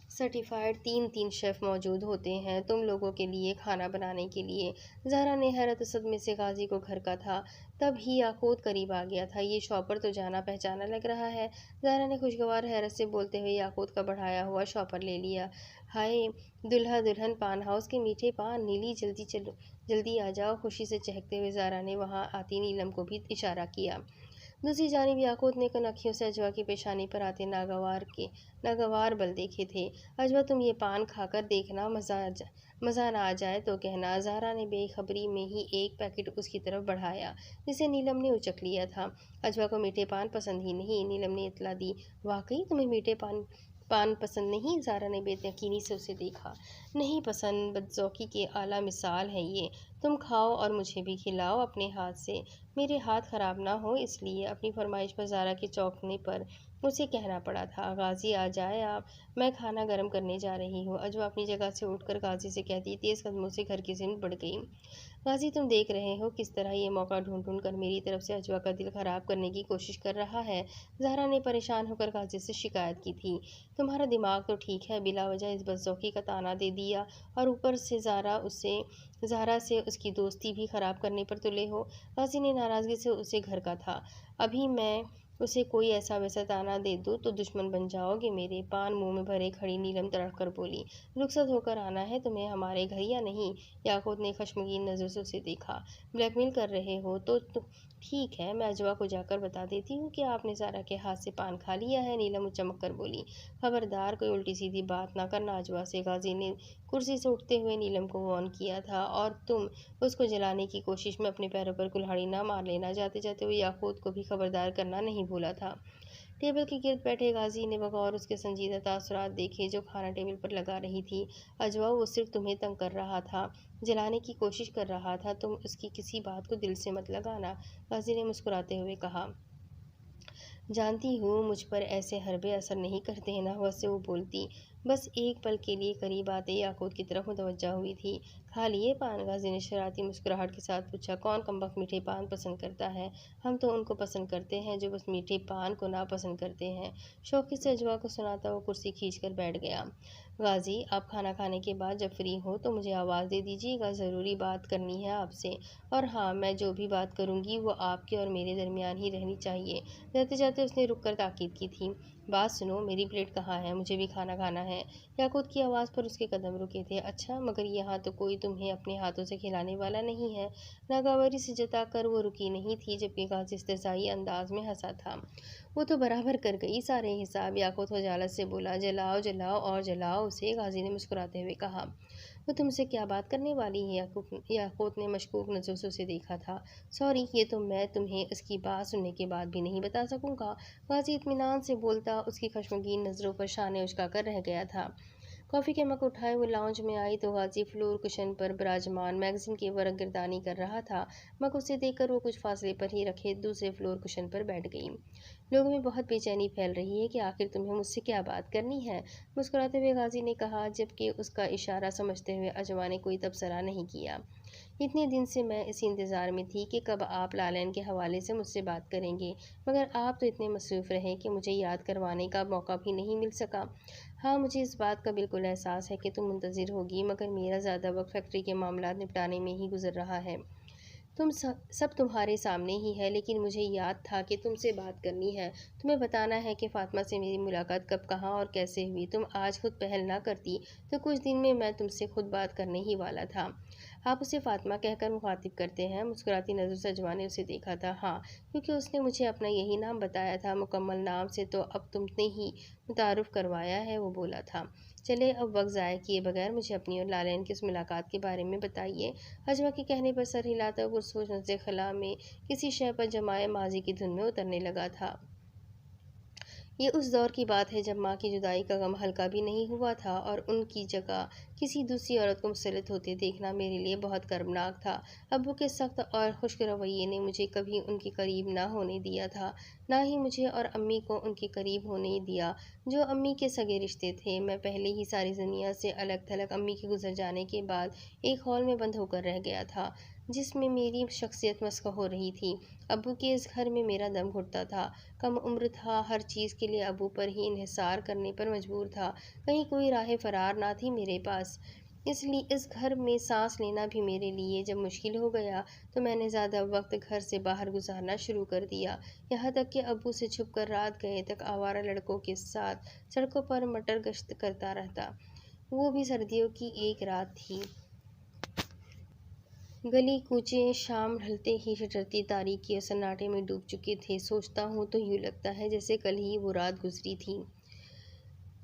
सर्टिफाइड तीन शेफ़ मौजूद होते हैं तुम लोगों के लिए खाना बनाने के लिए। ज़हरा ने हैरत सदमे से गाजी को घर का था तब ही याकूत करीब आ गया था। ये शॉपर तो जाना पहचाना लग रहा है। ज़हरा ने खुशगवार हैरत से बोलते हुए याकूत का बढ़ाया हुआ शॉपर ले लिया। हाय दुल्हा दुल्हन पान हाउस के मीठे पान। नीली जल्दी आ जाओ। खुशी से चहकते हुए ज़ारा ने वहाँ आती नीलम को भी इशारा किया। दूसरी जानिब याकूत ने कनखियों से अजवा की पेशानी पर आते नागवार बल देखे थे। अजवा, तुम ये पान खाकर देखना, मज़ा ना आ जाए तो कहना। ज़ारा ने बेखबरी में ही एक पैकेट उसकी तरफ बढ़ाया जिसे नीलम ने उचक लिया था। अजवा को मीठे पान पसंद ही नहीं, नीलम ने इतला दी। वाकई तुम्हें मीठे पान पसंद नहीं? ज़ारा ने बेयकीनी से उसे देखा। नहीं पसंद, बदज़ौक़ी की आला मिसाल है ये। तुम खाओ और मुझे भी खिलाओ अपने हाथ से। मेरे हाथ ख़राब ना हो इसलिए। अपनी फरमाइश पर ज़ारा के चौंकने पर उसे कहना पड़ा था। गाजी आ जाए आप, मैं खाना गर्म करने जा रही हूँ। अजवा अपनी जगह से उठकर गाजी से कहती तेज़ कदमों से घर की सिमत बढ़ गई। गाजी, तुम देख रहे हो किस तरह ये मौका ढूंढ कर मेरी तरफ से अजवा का दिल ख़राब करने की कोशिश कर रहा है। ज़हरा ने परेशान होकर गाजी से शिकायत की थी। तुम्हारा दिमाग तो ठीक है, बिला वजह इस बदज़ौक़ी का ताना दे दिया और ऊपर से ज़हरा से उसकी दोस्ती भी ख़राब करने पर तुले हो। गाजी ने नाराज़गी से उसे घर का था। अभी मैं उसे कोई ऐसा वैसा ताना दे दूँ तो दुश्मन बन जाओगे मेरे। पान मुंह में भरे खड़ी नीलम तड़क कर बोली। रुखसत होकर आना है तुम्हें हमारे घर या नहीं? याकूत ने खश्मगीन नज़रों से उसे देखा। ब्लैकमेल कर रहे हो तो ठीक है, मैं अजवा को जाकर बता देती हूँ कि आपने ज़ारा के हाथ से पान खा लिया है। नीलम चमक कर बोली। खबरदार कोई उल्टी सीधी बात ना करना अजवा से। गाजी ने कुर्सी से उठते हुए नीलम को वार्न किया था। और तुम उसको जलाने की कोशिश में अपने पैरों पर कुल्हाड़ी ना मार लेना। जाते जाते वो याकूत को भी खबरदार करना नहीं भूला था। टेबल के गिर्द बैठे गाजी ने बगौर उसके संजीदा तासुरात देखे जो खाना टेबल पर लगा रही थी। अजवा, वो सिर्फ तुम्हें तंग कर रहा था, जलाने की कोशिश कर रहा था। तुम उसकी किसी बात को दिल से मत लगाना। गाजी ने मुस्कुराते हुए कहा। जानती हूँ मुझ पर ऐसे हरबे असर नहीं करते। नहवत से वो बोलती बस एक पल के लिए करीब आते याकूत की तरफ मुतवज्जा हुई थी। खा लिए पान? गाजी ने शरारती मुस्कुराहट के साथ पूछा। कौन कमबख्त मीठे पान पसंद करता है? हम तो उनको पसंद करते हैं जो बस मीठे पान को ना पसंद करते हैं। शौकी से अजवा को सुनाता वो कुर्सी खींच कर बैठ गया। गाजी, आप खाना खाने के बाद जब फ्री हो तो मुझे आवाज़ दे दीजिएगा, ज़रूरी बात करनी है आपसे। और हाँ, मैं जो भी बात करूँगी वो आपके और मेरे दरमियान ही रहनी चाहिए। जाते जाते उसने रुक कर ताकीद की थी। बात सुनो, मेरी प्लेट कहाँ है? मुझे भी खाना खाना है। याकूत की आवाज़ पर उसके कदम रुके थे। अच्छा, मगर यहाँ तो कोई तुम्हें अपने हाथों से खिलाने वाला नहीं है। नागवारी से जताकर वो रुकी नहीं थी जबकि गाजी इस्तेज़ाई अंदाज में हंसा था। वो तो बराबर कर गई सारे हिसाब। याकूत वजालत से बोला। जलाओ जलाओ और जलाओ उसे। गाजी ने मुस्कुराते हुए कहा। वो तुमसे क्या बात करने वाली है? याकूत ने मशकूक नज़रों से उसे देखा था। सॉरी, ये तो मैं तुम्हें उसकी बात सुनने के बाद भी नहीं बता सकूँगा। गाजी इत्मीनान से बोलता उसकी खश्मगीन नज़रों पर शाने उचका कर रह गया था। कॉफ़ी के मग उठाए वो लाउंज में आई तो गाजी फ्लोर कुशन पर विराजमान मैगजीन की वर्क गिरदानी कर रहा था। मग उसे देखकर वो कुछ फासले पर ही रखे दूसरे फ्लोर कुशन पर बैठ गई। लोगों में बहुत बेचैनी फैल रही है कि आखिर तुम्हें मुझसे क्या बात करनी है? मुस्कुराते हुए गाजी ने कहा जबकि उसका इशारा समझते हुए अजवा ने कोई तबसरा नहीं किया। इतने दिन से मैं इसी इंतज़ार में थी कि कब आप लालैन के हवाले से मुझसे बात करेंगे, मगर आप तो इतने मसरूफ़ रहे कि मुझे याद करवाने का मौका भी नहीं मिल सका। हाँ, मुझे इस बात का बिल्कुल एहसास है कि तुम मुंतज़िर होगी, मगर मेरा ज़्यादा वक्त फैक्ट्री के मामलात निपटाने में ही गुजर रहा है। सब तुम्हारे सामने ही है, लेकिन मुझे याद था कि तुमसे बात करनी है। तुम्हें बताना है कि फ़ातिमा से मेरी मुलाकात कब, कहाँ और कैसे हुई। तुम आज खुद पहल ना करती तो कुछ दिन में मैं तुमसे खुद बात करने ही वाला था। आप उसे फातिमा कहकर मुखातिब करते हैं? मुस्कुराती नज़र से अजवा ने उसे देखा था। हाँ, क्योंकि उसने मुझे अपना यही नाम बताया था। मुकम्मल नाम से तो अब तुमने ही मुतारुफ करवाया है, वो बोला था। चले अब वक्त ज़ाया किए बगैर मुझे अपनी और लालैन की उस मुलाकात के बारे में बताइए। अजवा के कहने पर सर हिलाता वो सोच नज़र खला में किसी शय पर जमाए माजी की धुन में उतरने लगा था। ये उस दौर की बात है जब माँ की जुदाई का गम हल्का भी नहीं हुआ था और उनकी जगह किसी दूसरी औरत को मुसल्लत होते देखना मेरे लिए बहुत कर्मनाक था। अब्बू के सख्त और खुश्क रवैये ने मुझे कभी उनके करीब ना होने दिया था, ना ही मुझे और अम्मी को उनके करीब होने दिया, जो अम्मी के सगे रिश्ते थे। मैं पहले ही सारी दुनिया से अलग थलग अम्मी के गुजर जाने के बाद एक हॉल में बंद होकर रह गया था, जिसमें मेरी शख्सियत मस्क हो रही थी। अब्बू के इस घर में मेरा दम घुटता था। कम उम्र था, हर चीज़ के लिए अबू पर ही इन्हिसार करने पर मजबूर था। कहीं कोई राह फ़रार ना थी मेरे पास। इसलिए इस घर में सांस लेना भी मेरे लिए जब मुश्किल हो गया तो मैंने ज़्यादा वक्त घर से बाहर गुजारना शुरू कर दिया। यहाँ तक कि अबू से छुप कर रात गए तक आवारा लड़कों के साथ सड़कों पर मटर गश्त करता रहता। वो भी सर्दियों की एक रात थी। गली कूचे शाम ढलते ही ठिठुरती तारीकी और सन्नाटे में डूब चुके थे। सोचता हूँ तो यूँ लगता है जैसे कल ही वो रात गुजरी थी।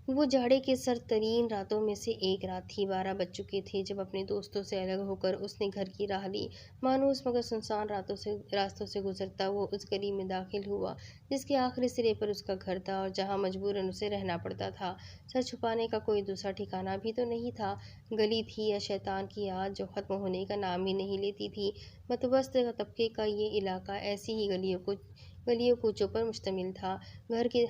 वो जाड़े के सरतरीन रातों में से एक रात थी। 12 बज चुके थे जब अपने दोस्तों से अलग होकर उसने घर की राह ली। मायूस मगर सुनसान रास्तों से गुजरता वो उस गली में दाखिल हुआ जिसके आखिरी सिरे पर उसका घर था और जहाँ मजबूरन उसे रहना पड़ता था। सर छुपाने का कोई दूसरा ठिकाना भी तो नहीं था। गली थी या शैतान की याद जो ख़त्म होने का नाम ही नहीं लेती थी। मतवस्त तबके का ये इलाका ऐसी ही गलियों कूचों पर मुश्तमिल था।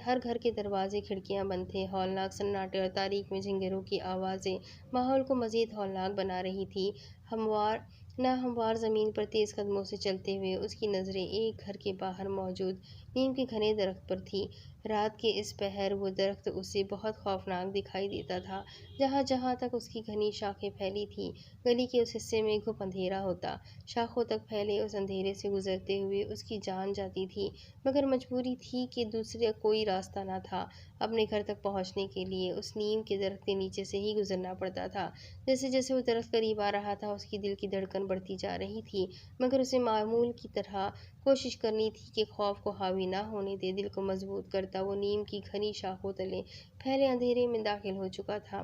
हर घर के दरवाजे खिड़कियां बंद थे। हौलनाक सन्नाटे और तारीक में झिंगरों की आवाज़ें माहौल को मज़ीद हौलनाक बना रही थी। हमवार हमवार ज़मीन पर तेज़ कदमों से चलते हुए उसकी नज़रें एक घर के बाहर मौजूद नीम के घने दरख्त पर थी। रात के इस पहर वो दरख्त उसे बहुत खौफनाक दिखाई देता था। जहाँ जहाँ तक उसकी घनी शाखें फैली थी गली के उस हिस्से में घुप अंधेरा होता। शाखों तक फैले उस अंधेरे से गुजरते हुए उसकी जान जाती थी, मगर मजबूरी थी कि दूसरा कोई रास्ता न था। अपने घर तक पहुंचने के लिए उस नीम के दरख्त के नीचे से ही गुजरना पड़ता था। जैसे जैसे वो दरख्त करीब आ रहा था उसकी दिल की धड़कन बढ़ती जा रही थी, मगर उसे मामूल की तरह कोशिश करनी थी कि खौफ को हावी ना होने दे। दिल को मजबूत करता वो नीम की घनी शाखों तले फैले अंधेरे में दाखिल हो चुका था।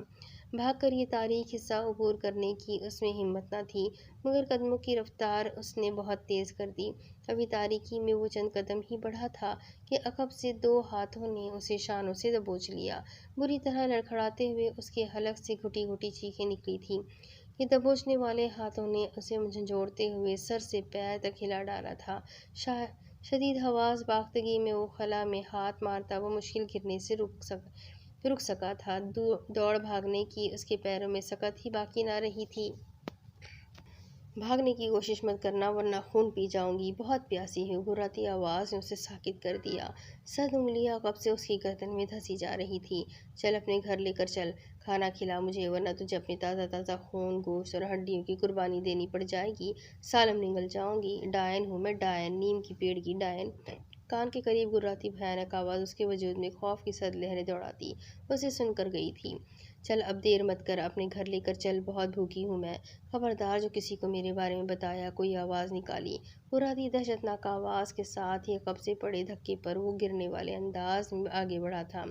भागकर ये तारीख हिस्सा अबूर करने की उसमें हिम्मत न थी, मगर कदमों की रफ्तार उसने बहुत तेज़ कर दी। अभी तारीकी में वो चंद कदम ही बढ़ा था कि अकब से दो हाथों ने उसे शानों से दबोच लिया। बुरी तरह लड़खड़ाते हुए उसके हलक से घुटी घुटी चीखें निकली थीं। ये दबोचने वाले हाथों ने उसे झंझोड़ते हुए सर से पैर तक हिला डाला था। शदीद हवास बाख्तगी में वो खला में हाथ मारता वो मुश्किल गिरने से रुक सका था। दौड़ भागने की उसके पैरों में सकत ही बाकी ना रही थी। भागने की कोशिश मत करना वरना खून पी जाऊंगी, बहुत प्यासी हूँ, घुर्राती आवाज़ ने उसे साकित कर दिया। सद उंगलियां कब से उसकी गर्दन में धंसी जा रही थी। चल अपने घर लेकर चल, खाना खिला मुझे वरना तुझे अपनी ताज़ा ताज़ा खून गोश्त और हड्डियों की कुर्बानी देनी पड़ जाएगी। सालम निगल जाऊंगी। डायन हूँ मैं, डायन, नीम की पेड़ की डायन। कान के करीब गुर्राती भयानक आवाज़ उसके वजूद में खौफ की सद लहरें दौड़ाती उसे सुनकर गई थी। चल अब देर मत कर, अपने घर लेकर चल, बहुत भूखी हूँ मैं। खबरदार जो किसी को मेरे बारे में बताया, कोई आवाज़ निकाली। बुरादी दहशतनाक आवाज़ के साथ ही कब से पड़े धक्के पर वो गिरने वाले अंदाज में आगे बढ़ा था।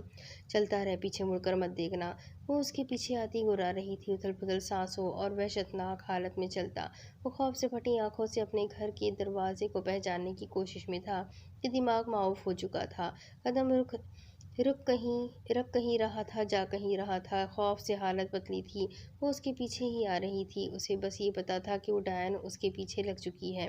चलता रह, पीछे मुड़कर मत देखना। वो उसके पीछे आती गुर्रा रही थी, उथल पुथल सांसों और वहशतनाक हालत में चलता। वो खौफ से फटी आंखों से अपने घर के दरवाजे को पहचानने की कोशिश में था कि दिमाग माऊफ हो चुका था। कदम रख कहीं रहा था, जा कहीं रहा था। खौफ से हालत पतली थी। वो उसके पीछे ही आ रही थी। उसे बस ये पता था कि वो डायन उसके पीछे लग चुकी है।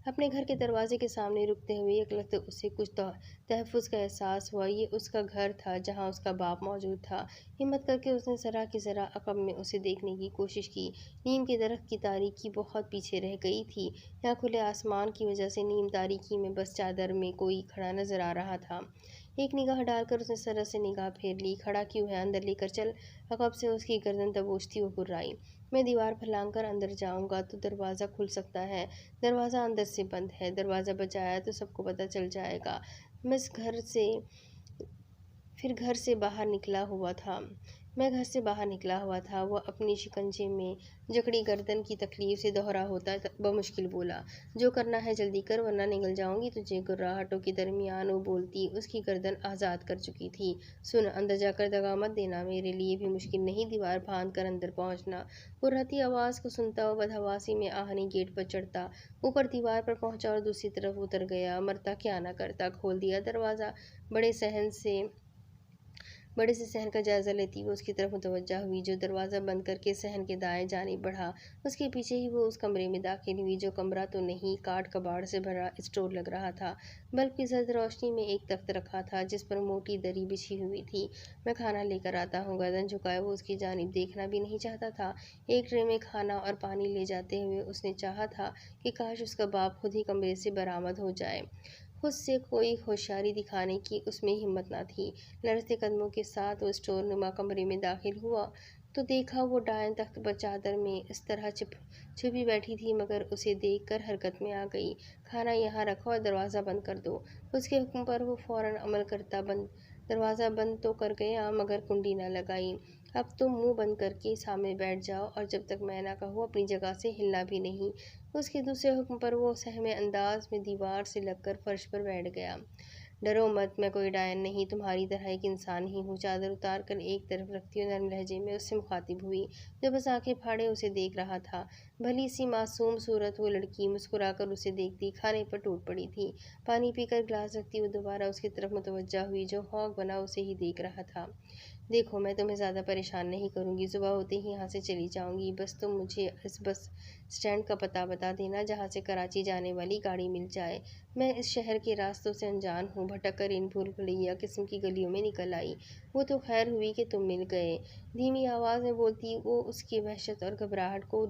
अपने घर के दरवाजे के सामने रुकते हुए यकलख्त उसे कुछ तहफ़्फ़ुज़ का एहसास हुआ। ये उसका घर था जहाँ उसका बाप मौजूद था। हिम्मत करके उसने ज़रा की ज़रा अक़ब में उसे देखने की कोशिश की। नीम के दरख्त की तारीकी बहुत पीछे रह गई थी। यहाँ खुले आसमान की वजह से नीम तारीकी में बस चादर में कोई खड़ा नज़र आ रहा था। एक निगाह डालकर उसने सरस से निगाह फेर ली। खड़ा क्यों है, अंदर लेकर चल। अक़ब से उसकी गर्दन दबोचती वो गुर्राई। मैं दीवार फैलाकर अंदर जाऊंगा तो दरवाज़ा खुल सकता है। दरवाज़ा अंदर से बंद है। दरवाज़ा बचाया तो सबको पता चल जाएगा। मैं इस घर से फिर घर से बाहर निकला हुआ था। मैं घर से बाहर निकला हुआ था। वह अपनी शिकंजे में जकड़ी गर्दन की तकलीफ से दोहरा होता बमुश्किल बोला, जो करना है जल्दी कर वरना निगल जाऊंगी तुझे। गुर्राहटों के दरमियान वो बोलती उसकी गर्दन आज़ाद कर चुकी थी। सुन, अंदर जाकर दगा मत देना, मेरे लिए भी मुश्किल नहीं दीवार फांद कर अंदर पहुंचना। गुर्राती आवाज़ को सुनता हुआ बदहवासी में आहनी गेट पर चढ़ता, ऊपर दीवार पर पहुंचा और दूसरी तरफ उतर गया। मरता क्या ना करता, खोल दिया दरवाज़ा। बड़े से सहन का जायजा लेती वो उसकी तरफ मुतवज्जा हुई, जो दरवाज़ा बंद करके सहन के दाएं जानिब बढ़ा। उसके पीछे ही वो उस कमरे में दाखिल हुई, जो कमरा तो नहीं, काठ कबाड़ से भरा स्टोर लग रहा था। बल्ब की जर्द रोशनी में एक तख्त रखा था, जिस पर मोटी दरी बिछी हुई थी। मैं खाना लेकर आता हूँ। गर्दन झुकाए वो उसकी जानिब देखना भी नहीं चाहता था। एक ट्रे में खाना और पानी ले जाते हुए उसने चाहा था कि काश उसका बाप खुद ही कमरे से बरामद हो जाए। खुद से कोई होशियारी दिखाने की उसमें हिम्मत न थी। लड़ते कदमों के साथ वो स्टोर नुमा कमरे में दाखिल हुआ तो देखा वो डायन तख्त पर चादर में इस तरह छुपी बैठी थी, मगर उसे देखकर हरकत में आ गई। खाना यहाँ रखो और दरवाज़ा बंद कर दो। उसके हुक्म पर वो फौरन अमल करता दरवाज़ा बंद तो कर गया, मगर कुंडी न लगाई। अब तुम मुंह बंद करके सामने बैठ जाओ और जब तक मैं ना कहूँ अपनी जगह से हिलना भी नहीं। उसके दूसरे हुक्म पर वो सहमे अंदाज में दीवार से लगकर फर्श पर बैठ गया। डरो मत, मैं कोई डायन नहीं, तुम्हारी तरह एक इंसान ही हूँ। चादर उतार कर एक तरफ रखती हुई नरम लहजे में उससे मुखातिब हुई, जो बस आंखें फाड़े उसे देख रहा था। भली सी मासूम सूरत वो लड़की मुस्कुराकर उसे देखती खाने पर टूट पड़ी थी। पानी पीकर गिलास रखती हुई दोबारा उसकी तरफ मुतवज्जा हुई, जो हौक बना उसे ही देख रहा था। देखो, मैं तुम्हें ज़्यादा परेशान नहीं करूँगी, सुबह होते ही यहाँ से चली जाऊँगी। बस तुम मुझे इस बस स्टैंड का पता बता देना जहाँ से कराची जाने वाली गाड़ी मिल जाए। मैं इस शहर के रास्तों से अनजान हूँ, भटक कर इन भूल भुलैया किस्म की गलियों में निकल आई। वो तो खैर हुई कि तुम मिल गए। धीमी आवाज़ में बोलती वो उसकी वहशत और घबराहट को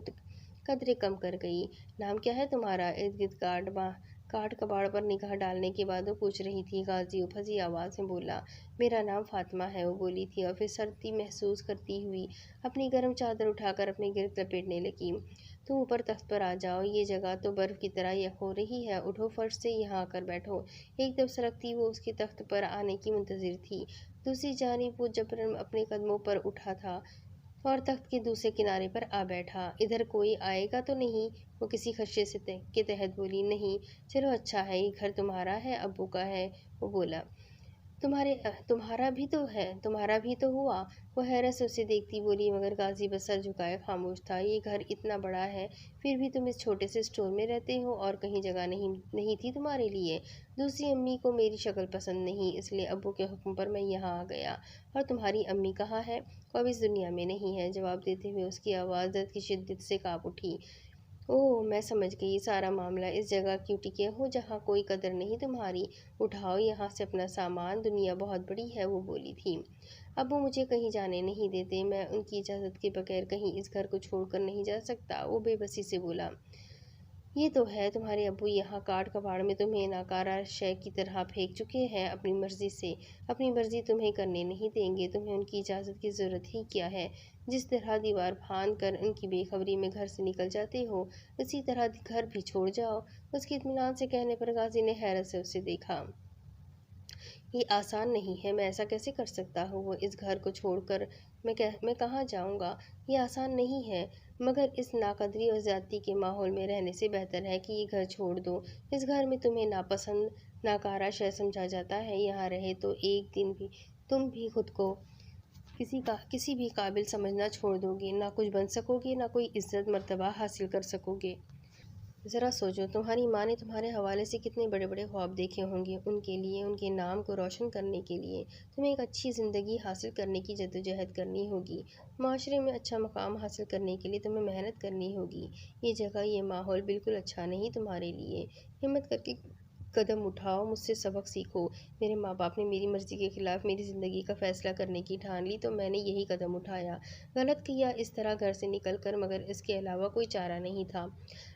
कदरे कम कर गई। नाम क्या है तुम्हारा? इर्द गिर्द काठ कबाड़ पर निगाह डालने के बाद वो पूछ रही थी। गाजी फंसी आवाज़ में बोला, मेरा नाम फातिमा है, वो बोली थी और फिर सर्दी महसूस करती हुई अपनी गर्म चादर उठाकर अपने गिर्द लपेटने लगी। तुम ऊपर तख्त पर आ जाओ, ये जगह तो बर्फ़ की तरह यख हो रही है। उठो, फर्श से यहाँ आकर बैठो। एक दम सरकती वो उसके तख्त पर आने की मुंतजिर थी। दूसरी जानिब वो जबरन अपने कदमों पर उठा था और तख्त के दूसरे किनारे पर आ बैठा। इधर कोई आएगा तो नहीं? वो किसी खदशे के तहत बोली। नहीं। चलो अच्छा है, ये घर तुम्हारा है, अब्बू का है, वो बोला। तुम्हारा भी तो हुआ। वो हैरत से उसे देखती बोली, मगर गाजी बस सर झुकाए खामोश था। ये घर इतना बड़ा है, फिर भी तुम इस छोटे से स्टोर में रहते हो और कहीं जगह नहीं थी तुम्हारे लिए। दूसरी अम्मी को मेरी शक्ल पसंद नहीं, इसलिए अब्बू के हुक्म पर मैं यहाँ आ गया। और तुम्हारी अम्मी कहाँ है? वो अब इस दुनिया में नहीं है। जवाब देते हुए उसकी आवाज़ दर्द की शिद्दत से काँप उठी। ओह, मैं समझ गई, सारा मामला इस जगह क्यों टिके हो जहाँ कोई कदर नहीं तुम्हारी। उठाओ यहाँ से अपना सामान, दुनिया बहुत बड़ी है, वो बोली थी। अब वो मुझे कहीं जाने नहीं देते, मैं उनकी इजाज़त के बगैर कहीं इस घर को छोड़कर नहीं जा सकता, वो बेबसी से बोला। ये तो है, तुम्हारे अब्बू यहाँ काट कबाड़ में तुम्हें नाकारा शय की तरह फेंक चुके हैं अपनी मर्जी से। अपनी मर्जी तुम्हें करने नहीं देंगे, तुम्हें उनकी इजाज़त की ज़रूरत ही क्या है। जिस तरह दीवार फांद कर उनकी बेखबरी में घर से निकल जाते हो, उसी तरह घर भी छोड़ जाओ। उसके इत्मीनान से कहने पर गाजी ने हैरत से उसे देखा। ये आसान नहीं है, मैं ऐसा कैसे कर सकता हूँ? वो इस घर को छोड़कर मैं कहाँ जाऊँगा? ये आसान नहीं है, मगर इस नाकदरी और ज़्यादती के माहौल में रहने से बेहतर है कि ये घर छोड़ दो। इस घर में तुम्हें नापसंद, नाकारा शय समझा जाता है। यहाँ रहे तो एक दिन भी तुम भी खुद को किसी भी काबिल समझना छोड़ दोगे। ना कुछ बन सकोगे, ना कोई इज्जत मर्तबा हासिल कर सकोगे। ज़रा सोचो, तुम्हारी माँ ने तुम्हारे हवाले से कितने बड़े बड़े ख्वाब देखे होंगे। उनके लिए, उनके नाम को रोशन करने के लिए तुम्हें एक अच्छी ज़िंदगी हासिल करने की जद्दोजहद करनी होगी। माशरे में अच्छा मकाम हासिल करने के लिए तुम्हें मेहनत करनी होगी। ये जगह, ये माहौल बिल्कुल अच्छा नहीं तुम्हारे लिए। हिम्मत करके कदम उठाओ, मुझसे सबक सीखो। मेरे माँ बाप ने मेरी मर्ज़ी के ख़िलाफ़ मेरी ज़िंदगी का फ़ैसला करने की ठान ली तो मैंने यही कदम उठाया। गलत किया इस तरह घर से निकल कर, मगर इसके अलावा कोई चारा नहीं था।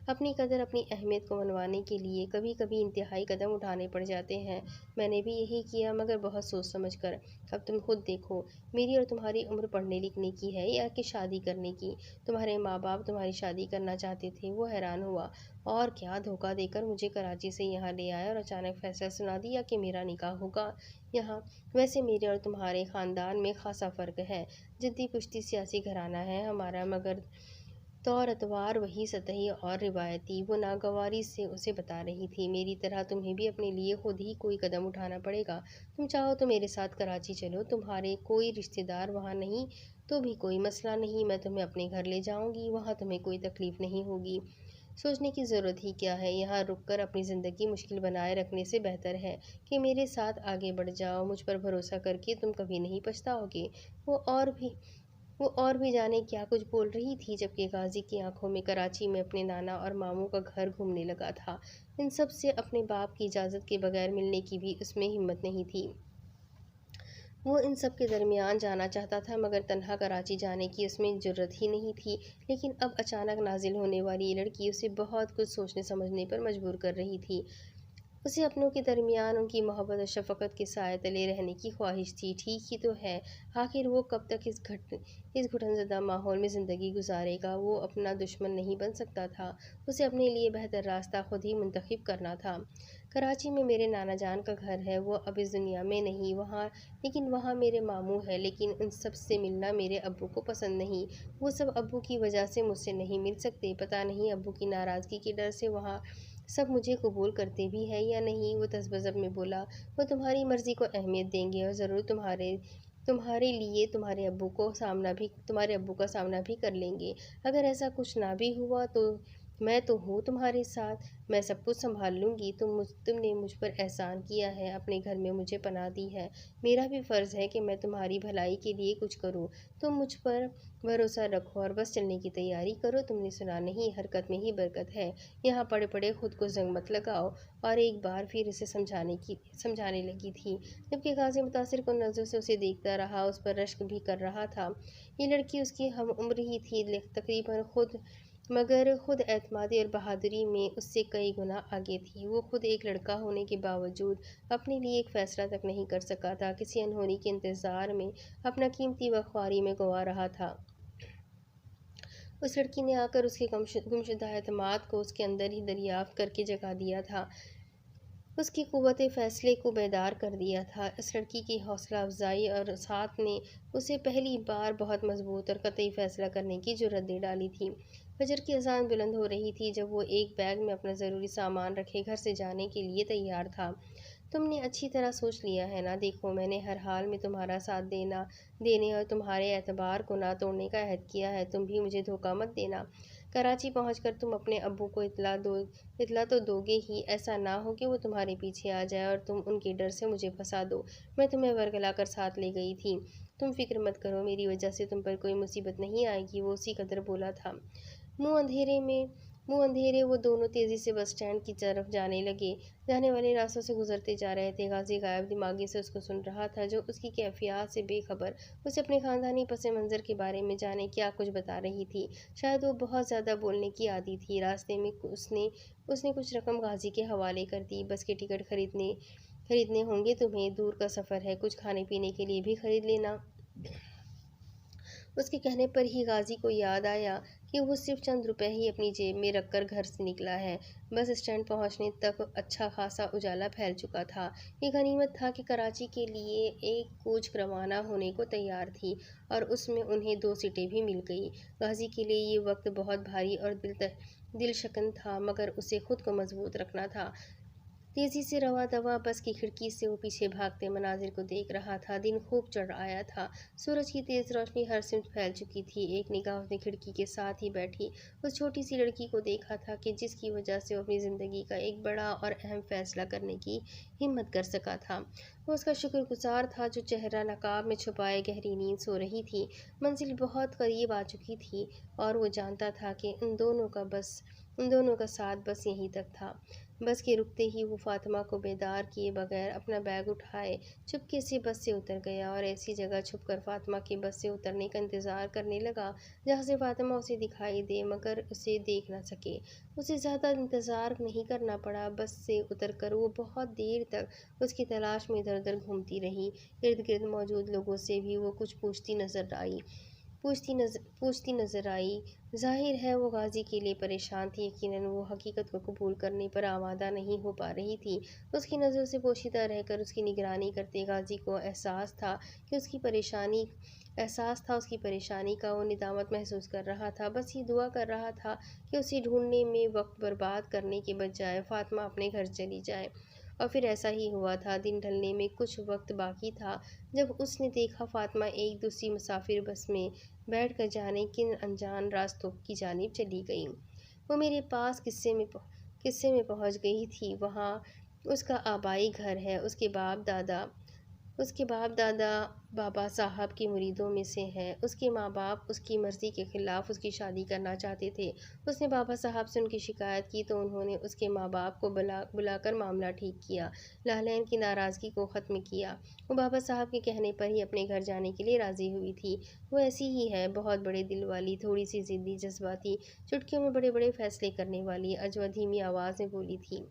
अपनी कदर, अपनी अहमियत को मनवाने के लिए कभी कभी इंतहाई कदम उठाने पड़ जाते हैं। मैंने भी यही किया, मगर बहुत सोच समझ कर। अब तुम खुद देखो, मेरी और तुम्हारी उम्र पढ़ने लिखने की है या कि शादी करने की। तुम्हारे माँ बाप तुम्हारी शादी करना चाहते थे, वो हैरान हुआ। और क्या धोखा देकर मुझे कराची से यहाँ ले आया और अचानक फैसला सुना दिया कि मेरा निकाह होगा यहाँ। वैसे मेरे और तुम्हारे ख़ानदान में खासा फ़र्क है। जद्दी पुश्ती सियासी घराना है हमारा, मगर तौर अतवार वही सतही और रिवायती। वो नागवारी से उसे बता रही थी, मेरी तरह तुम्हें भी अपने लिए खुद ही कोई कदम उठाना पड़ेगा। तुम चाहो तो मेरे साथ कराची चलो, तुम्हारे कोई रिश्तेदार वहाँ नहीं तो भी कोई मसला नहीं, मैं तुम्हें अपने घर ले जाऊंगी, वहाँ तुम्हें कोई तकलीफ नहीं होगी। सोचने की ज़रूरत ही क्या है, यहाँ रुककर अपनी ज़िंदगी मुश्किल बनाए रखने से बेहतर है कि मेरे साथ आगे बढ़ जाओ। मुझ पर भरोसा करके तुम कभी नहीं पछताओगे। वो और भी वो और भी जाने क्या कुछ बोल रही थी, जबकि गाजी की आंखों में कराची में अपने नाना और मामू का घर घूमने लगा था। इन सब से अपने बाप की इजाज़त के बगैर मिलने की भी उसमें हिम्मत नहीं थी। वो इन सब के दरमियान जाना चाहता था, मगर तन्हा कराची जाने की उसमें ज़रूरत ही नहीं थी। लेकिन अब अचानक नाजिल होने वाली ये लड़की उसे बहुत कुछ सोचने समझने पर मजबूर कर रही थी। उसे अपनों के दरमियान उनकी मोहब्बत और शफ़क़त के साए तले रहने की ख्वाहिश थी। ठीक ही तो है, आखिर वो कब तक इस घुटनज़दा माहौल में ज़िंदगी गुजारेगा। वो अपना दुश्मन नहीं बन सकता था, उसे अपने लिए बेहतर रास्ता खुद ही मुंतखब करना था। कराची में मेरे नाना जान का घर है, वो अब इस दुनिया में नहीं वहाँ, लेकिन वहाँ मेरे मामू है। लेकिन उन सब से मिलना मेरे अब्बू को पसंद नहीं। वो सब अब्बू की वजह से मुझसे नहीं मिल सकते। पता नहीं अब्बू की नाराज़गी के डर से वहाँ सब मुझे कबूल करते भी हैं या नहीं। वो तज़ब्ज़ब में बोला, वो तुम्हारी मर्ज़ी को अहमियत देंगे और ज़रूर तुम्हारे लिए तुम्हारे अब्बू का सामना भी कर लेंगे। अगर ऐसा कुछ ना भी हुआ तो मैं तो हूँ तुम्हारे साथ, मैं सब कुछ संभाल लूँगी। तुमने मुझ पर एहसान किया है, अपने घर में मुझे पनाह दी है। मेरा भी फ़र्ज़ है कि मैं तुम्हारी भलाई के लिए कुछ करूँ। तुम मुझ पर भरोसा रखो और बस चलने की तैयारी करो। तुमने सुना नहीं, हरकत में ही बरकत है। यहाँ पड़े पड़े खुद को जंग मत लगाओ। और एक बार फिर इसे समझाने लगी थी, जबकि गाजी मुतासिर को नज़रों से उसे देखता रहा, उस पर रश्क भी कर रहा था। ये लड़की उसकी हम उम्र ही थी, तकरीबन मगर खुद एतमादी और बहादुरी में उससे कई गुना आगे थी। वो खुद एक लड़का होने के बावजूद अपने लिए एक फ़ैसला तक नहीं कर सका था, किसी अनहोनी के इंतज़ार में अपना कीमती वक्त ख्वारी में गंवा रहा था। उस लड़की ने आकर उसके गुमशुदा एतमाद को उसके अंदर ही दरियाफ्त करके जगा दिया था, उसकी क़ुव्वत फ़ैसले को बेदार कर दिया था। इस लड़की की हौसला अफजाई और साथ ने उसे पहली बार बहुत मजबूत और कतई फ़ैसला करने की जुर्रत दे डाली थी। फजर की अजान बुलंद हो रही थी जब वो एक बैग में अपना ज़रूरी सामान रखे घर से जाने के लिए तैयार था। तुमने अच्छी तरह सोच लिया है ना? देखो, मैंने हर हाल में तुम्हारा साथ देने और तुम्हारे एतबार को ना तोड़ने का अहद किया है। तुम भी मुझे धोखा मत देना। कराची पहुंचकर तुम अपने अब्बू को इतला तो दोगे ही, ऐसा ना हो कि वो तुम्हारे पीछे आ जाए और तुम उनके डर से मुझे फंसा दो। मैं तुम्हें वर्गला कर साथ ले गई थी। तुम फिक्र मत करो, मेरी वजह से तुम पर कोई मुसीबत नहीं आएगी। वो उसी कदर बोला था। मुंह अंधेरे में मुंह अंधेरे वो दोनों तेज़ी से बस स्टैंड की तरफ जाने लगे। जाने वाले रास्तों से गुजरते जा रहे थे। गाजी गायब दिमागी से उसको सुन रहा था, जो उसकी कैफियत से बेखबर उसे अपने ख़ानदानी पस मंज़र के बारे में जाने क्या कुछ बता रही थी। शायद वो बहुत ज़्यादा बोलने की आदी थी। रास्ते में उसने कुछ रकम गाजी के हवाले कर दी। बस के टिकट खरीदने होंगे तुम्हें, दूर का सफ़र है, कुछ खाने पीने के लिए भी खरीद लेना। उसके कहने पर ही गाजी को याद आया कि वो सिर्फ चंद रुपए ही अपनी जेब में रखकर घर से निकला है। बस स्टैंड पहुंचने तक अच्छा खासा उजाला फैल चुका था। ये गनीमत था कि कराची के लिए एक कोच रवाना होने को तैयार थी और उसमें उन्हें 2 सीटें भी मिल गई। गाजी के लिए ये वक्त बहुत भारी और दिलशकन था, मगर उसे खुद को मजबूत रखना था। तेजी से रवा दवा बस की खिड़की से वो पीछे भागते मनाजिर को देख रहा था। दिन खूब चढ़ आया था, सूरज की तेज़ रोशनी हर सिमत फैल चुकी थी। एक निगाह उसने खिड़की के साथ ही बैठी उस छोटी सी लड़की को देखा था कि जिसकी वजह से वो अपनी ज़िंदगी का एक बड़ा और अहम फैसला करने की हिम्मत कर सका था। वो उसका शुक्रगुजार था, जो चेहरा नकाब में छुपाए गहरी नींद सो रही थी। मंजिल बहुत करीब आ चुकी थी और वो जानता था कि उन दोनों का साथ बस यहीं तक था। बस के रुकते ही वो फातिमा को बेदार किए बगैर अपना बैग उठाए चुपके से बस से उतर गया और ऐसी जगह छुपकर फातिमा के बस से उतरने का इंतज़ार करने लगा जहाँ से फातिमा उसे दिखाई दे मगर उसे देख ना सके। उसे ज़्यादा इंतज़ार नहीं करना पड़ा। बस से उतरकर वो बहुत देर तक उसकी तलाश में इधर उधर घूमती रही। इर्द गिर्द मौजूद लोगों से भी वो कुछ पूछती नज़र आई। ज़ाहिर है वो गाज़ी के लिए परेशान थी। यकीनन वो हकीकत को कबूल करने पर आमादा नहीं हो पा रही थी। उसकी नज़रों से पोशीदा रहकर उसकी निगरानी करते गाज़ी को एहसास था उसकी परेशानी का। वो निदामत महसूस कर रहा था। बस ये दुआ कर रहा था कि उसे ढूंढने में वक्त बर्बाद करने के बजाय फातिमा अपने घर चली जाए। और फिर ऐसा ही हुआ था। दिन ढलने में कुछ वक्त बाकी था जब उसने देखा फातिमा एक दूसरी मुसाफिर बस में बैठकर जाने किन अनजान रास्तों की जानिब चली गई। वो मेरे पास किस्से में पहुंच गई थी। वहाँ उसका आबाई घर है। उसके बाप दादा बाबा साहब के मुरीदों में से हैं। उसके माँ बाप उसकी मर्ज़ी के ख़िलाफ़ उसकी शादी करना चाहते थे। उसने बाबा साहब से उनकी शिकायत की तो उन्होंने उसके माँ बाप को बुलाकर मामला ठीक किया, लालैन की नाराज़गी को ख़त्म किया। वो बाबा साहब के कहने पर ही अपने घर जाने के लिए राज़ी हुई थी। वो ऐसी ही है, बहुत बड़े दिल वाली, थोड़ी सी ज़िद्दी, जज्बाती, चुटकियों में बड़े बड़े फ़ैसले करने वाली। अजवा धीमी आवाज़ में बोली थी।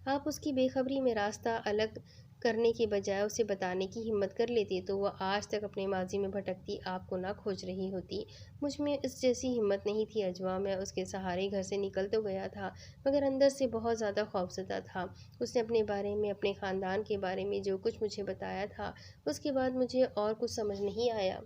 आप उसकी बेखबरी में रास्ता अलग करने के बजाय उसे बताने की हिम्मत कर लेते तो वह आज तक अपने माजी में भटकती आपको ना खोज रही होती। मुझ में इस जैसी हिम्मत नहीं थी अजवा। मैं उसके सहारे घर से निकल तो गया था मगर अंदर से बहुत ज़्यादा खौफज़दा था। उसने अपने बारे में, अपने ख़ानदान के बारे में जो कुछ मुझे बताया था उसके बाद मुझे और कुछ समझ नहीं आया।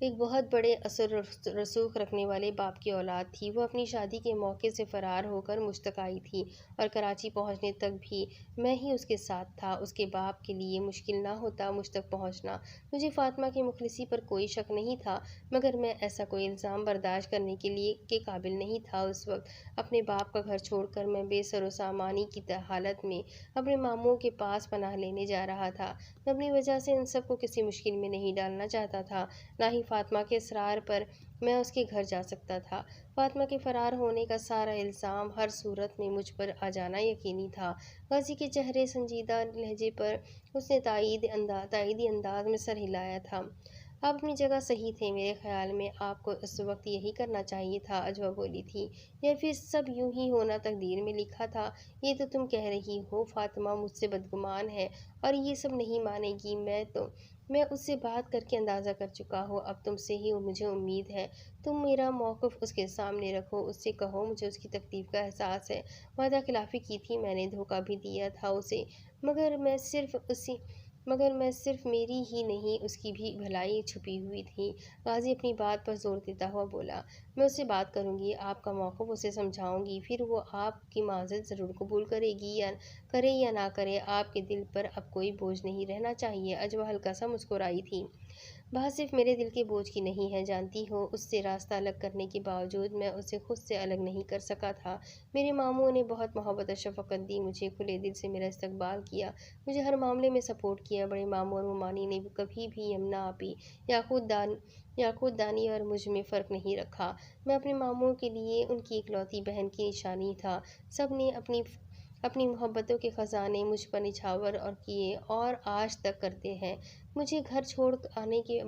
एक बहुत बड़े असर रसूख रखने वाले बाप की औलाद थी। वो अपनी शादी के मौके से फ़रार होकर मुश्तक आई थी और कराची पहुंचने तक भी मैं ही उसके साथ था। उसके बाप के लिए मुश्किल ना होता मुश्तक पहुंचना। मुझे फ़ातिमा की मुखलिसी पर कोई शक नहीं था मगर मैं ऐसा कोई इल्ज़ाम बर्दाश्त करने के काबिल नहीं था। उस वक्त अपने बाप का घर छोड़कर मैं बेसरो सामानी की हालत में अपने मामूओं के पास पनाह लेने जा रहा था। मैं अपनी वजह से इन सब को किसी मुश्किल में नहीं डालना चाहता था। ना ही फातिमा के इसरार पर मैं उसके घर जा सकता था। फातिमा के फ़रार होने का सारा इल्ज़ाम हर सूरत में मुझ पर आ जाना यकीनी था। गाजी के चेहरे संजीदा लहजे पर उसने तायीदी अंदाज में सर हिलाया था। आप अपनी जगह सही थे। मेरे ख्याल में आपको इस वक्त यही करना चाहिए था, अजवा बोली थी। या फिर सब यूं ही होना तकदीर में लिखा था। ये तो तुम कह रही हो फातिमा मुझसे बदगुमान है और ये सब नहीं मानेगी। मैं उससे बात करके अंदाज़ा कर चुका हूँ। अब तुमसे ही मुझे उम्मीद है। तुम मेरा मौक़िफ़ उसके सामने रखो। उससे कहो मुझे उसकी तकलीफ़ का एहसास है। वादा खिलाफ़ी की थी मैंने, धोखा भी दिया था उसे। मगर मैं सिर्फ़ उसी मगर मैं सिर्फ मेरी ही नहीं उसकी भी भलाई छुपी हुई थी। गाज़ी अपनी बात पर ज़ोर देता हुआ बोला। मैं उससे बात करूँगी, आपका मौक़िफ़ उसे समझाऊँगी, फिर वो आपकी माज़रत ज़रूर कबूल करे या ना करे। आपके दिल पर अब कोई बोझ नहीं रहना चाहिए। अजवा हल्का सा मुस्कुराई थी। बात सिर्फ मेरे दिल के बोझ की नहीं है, जानती हो। उससे रास्ता अलग करने के बावजूद मैं उसे खुद से अलग नहीं कर सका था। मेरे मामू ने बहुत मोहब्बत और शफ़क़त दी मुझे, खुले दिल से मेरा इस्तकबाल किया, मुझे हर मामले में सपोर्ट किया। बड़े मामू और मुमानी ने भी कभी भी यमुना आपी याकूत दानी और मुझ में फ़र्क नहीं रखा। मैं अपने मामू के लिए उनकी इकलौती बहन की निशानी था। सब ने अपनी अपनी मोहब्बतों के ख़जाने मुझ पर निछावर और किए और आज तक करते हैं। मुझे घर छोड़ आने के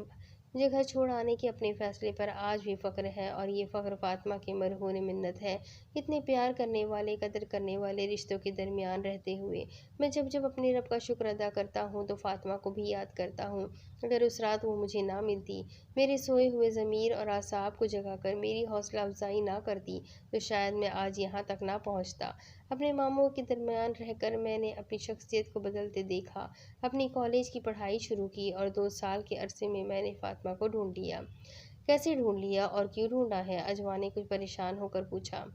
मुझे घर छोड़ आने के अपने फ़ैसले पर आज भी फ़ख्र है और ये फ़ख्र फ़ातिमा के मरहून मिन्नत है। इतने प्यार करने वाले, कदर करने वाले रिश्तों के दरमियान रहते हुए मैं जब जब अपने रब का शुक्र अदा करता हूँ तो फ़ातिमा को भी याद करता हूँ। अगर उस रात वो मुझे ना मिलती, मेरे सोए हुए ज़मीर और आसाब को जगाकर मेरी हौसला अफजाई ना करती तो शायद मैं आज यहाँ तक ना पहुँचता। अपने मामूओं के दरमियान रहकर मैंने अपनी शख्सियत को बदलते देखा। अपनी कॉलेज की पढ़ाई शुरू की और 2 साल के अरसे में मैंने फ़ातिमा को ढूंढ लिया। कैसे ढूंढ लिया और क्यों ढूंढा है? अजवा ने कुछ परेशान होकर पूछा।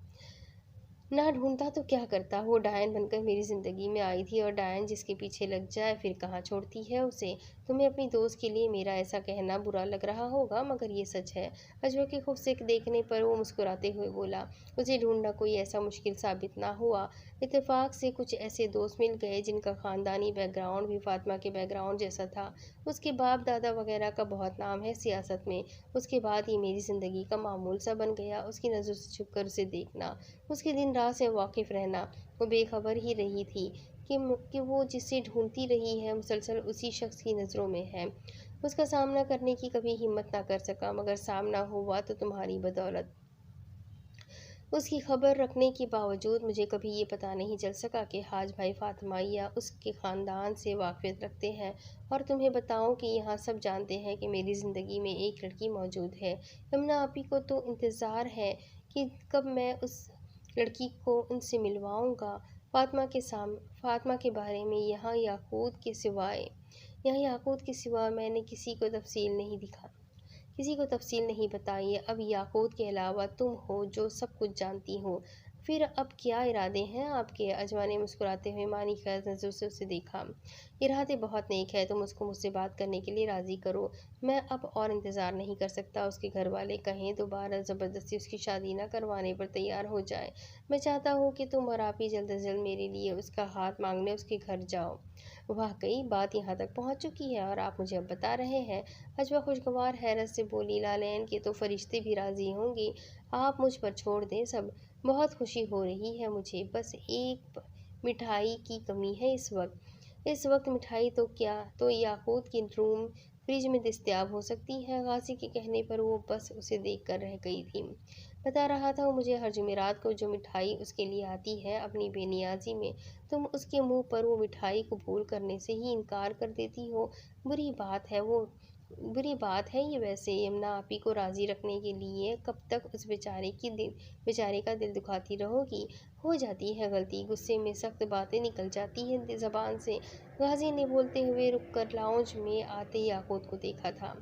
ना ढूंढता तो क्या करता, वो डायन बनकर मेरी ज़िंदगी में आई थी और डायन जिसके पीछे लग जाए फिर कहाँ छोड़ती है उसे। तुम्हें अपनी दोस्त के लिए मेरा ऐसा कहना बुरा लग रहा होगा, मगर ये सच है। अजवा के खूब से देखने पर वो मुस्कुराते हुए बोला, उसे ढूंढना कोई ऐसा मुश्किल साबित ना हुआ। इत्तेफाक से कुछ ऐसे दोस्त मिल गए जिनका ख़ानदानी बैकग्राउंड भी फातिमा के बैकग्राउंड जैसा था। उसके बाप दादा वगैरह का बहुत नाम है सियासत में। उसके बाद ये मेरी ज़िंदगी का मामूल सा बन गया। उसकी नज़रों से छुप कर उसे देखना, उसके दिन रात से वाकिफ़ रहना। वो बेखबर ही रही थी कि वो जिसे ढूंढती रही है मुसलसल उसी शख्स की नज़रों में है। उसका सामना करने की कभी हिम्मत ना कर सका, मगर सामना हुआ तो तुम्हारी बदौलत। उसकी खबर रखने के बावजूद मुझे कभी ये पता नहीं चल सका कि हाज भाई फातिमा या उसके ख़ानदान से वाक़फ़ियत रखते हैं। और तुम्हें बताऊं कि यहाँ सब जानते हैं कि मेरी ज़िंदगी में एक लड़की मौजूद है। यमुना आपी को तो इंतज़ार है कि कब मैं उस लड़की को उनसे मिलवाऊंगा। फातिमा के बारे में यहाँ याकूत के सिवा मैंने किसी को तफसील नहीं बताई है। अब याकूत के अलावा तुम हो जो सब कुछ जानती हो। फिर अब क्या इरादे हैं आपके? अजवा ने मुस्कुराते हुए मानी खैर नज़र से उसे देखा। इरादे बहुत नेक है, तुम उसको मुझसे बात करने के लिए राज़ी करो। मैं अब और इंतज़ार नहीं कर सकता। उसके घर वाले कहें दोबारा ज़बरदस्ती उसकी शादी न करवाने पर तैयार हो जाए। मैं चाहता हूँ कि तुम और आप ही जल्द अज जल्द मेरे लिए उसका हाथ मांगने उसके घर जाओ। वाकई बात यहाँ तक पहुँच चुकी है और आप मुझे अब बता रहे हैं? अजवा खुशगवार हैरत से बोली, लालैन के तो फरिश्ते भी राज़ी होंगे। आप मुझ पर छोड़ दें सब। बहुत खुशी हो रही है मुझे, बस एक मिठाई की कमी है इस वक्त मिठाई तो क्या तो याकूत की रूम फ्रिज में दस्तयाब हो सकती है। गाजी के कहने पर वो बस उसे देख कर रह गई थी। बता रहा था वो मुझे हर जुमेरात को जो मिठाई उसके लिए आती है अपनी बेनियाजी में, तुम उसके मुंह पर वो मिठाई कबूल करने से ही इनकार कर देती हो। बुरी बात है ये। वैसे यमुना आपी को राज़ी रखने के लिए कब तक उस बेचारे का दिल दुखाती रहोगी? हो जाती है गलती, गुस्से में सख्त बातें निकल जाती हैं ज़बान से। गाजी ने बोलते हुए रुककर लाउंज में आते याकूत को देखा था।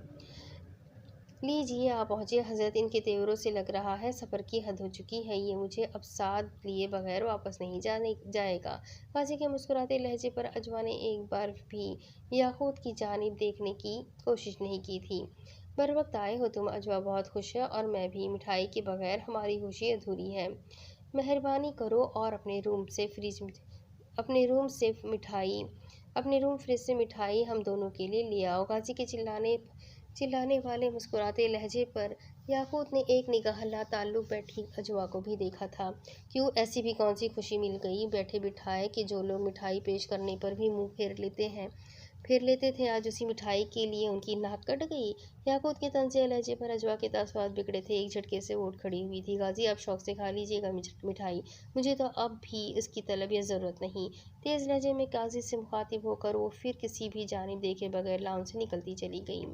लीजिए आप पहुँचे हज़रत, इनके तेवरों से लग रहा है सफ़र की हद हो चुकी है। ये मुझे अब साथ लिए बगैर वापस नहीं जाएगा। गाजी के मुस्कुराते लहजे पर अजवा ने एक बार भी याकूत की जानिब देखने की कोशिश नहीं की थी। बर वक्त आए हो तुम। अजवा बहुत खुश है और मैं भी। मिठाई के बगैर हमारी खुशी अधूरी है। मेहरबानी करो और अपने रूम फ्रिज से मिठाई हम दोनों के लिए ले आओ। गाजी के चिल्लाने वाले मुस्कुराते लहजे पर याकूत ने एक निगाह लाताल्लुक़ बैठी अजवा को भी देखा था। क्यों, ऐसी भी कौन सी खुशी मिल गई बैठे बिठाए कि जो लोग मिठाई पेश करने पर भी मुंह फेर लेते थे, आज उसी मिठाई के लिए उनकी नाक कट गई। याकूत के तंज़िया लहजे पर अजवा के तासुरात बिगड़े थे। एक झटके से वो उठ खड़ी हुई थी। गाजी आप शौक से खा लीजिएगा मिठाई, मुझे तो अब भी इसकी तलब या ज़रूरत नहीं। तेज़ लहजे में गाजी से मुखातिब होकर वो फिर किसी भी जानिब देखे बगैर लाउंज से निकलती चली गई।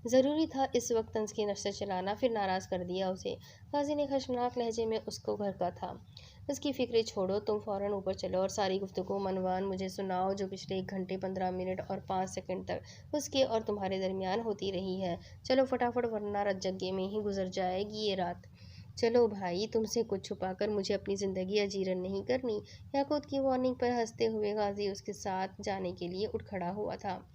ज़रूरी था इस वक्त तंज की नशर चलाना, फिर नाराज़ कर दिया उसे। गाजी ने खशमनाक लहजे में उसको घर का था। उसकी फ़िक्रें छोड़ो, तुम फ़ौरन ऊपर चलो और सारी गुफ्तगू मनवान मुझे सुनाओ जो पिछले 1 घंटे 15 मिनट और 5 सेकंड तक उसके और तुम्हारे दरमियान होती रही है। चलो फटाफट, वरना रज्जगे में ही गुजर जाएगी ये रात। चलो भाई, तुमसे कुछ छुपाकर मुझे अपनी ज़िंदगी अजीरन नहीं करनी। याकूत की वार्निंग पर हंसते हुए गाजी उसके साथ जाने के लिए उठ खड़ा हुआ था।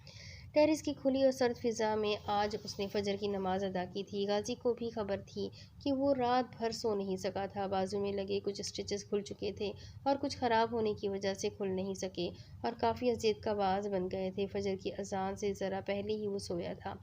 टेरिस की खुली और सर्द फिज़ा में आज उसने फजर की नमाज अदा की थी। गाजी को भी खबर थी कि वो रात भर सो नहीं सका था। बाजू में लगे कुछ स्टिचेस खुल चुके थे और कुछ ख़राब होने की वजह से खुल नहीं सके और काफ़ी अजियत का बाज़ बन गए थे। फजर की अजान से ज़रा पहले ही वो सोया था।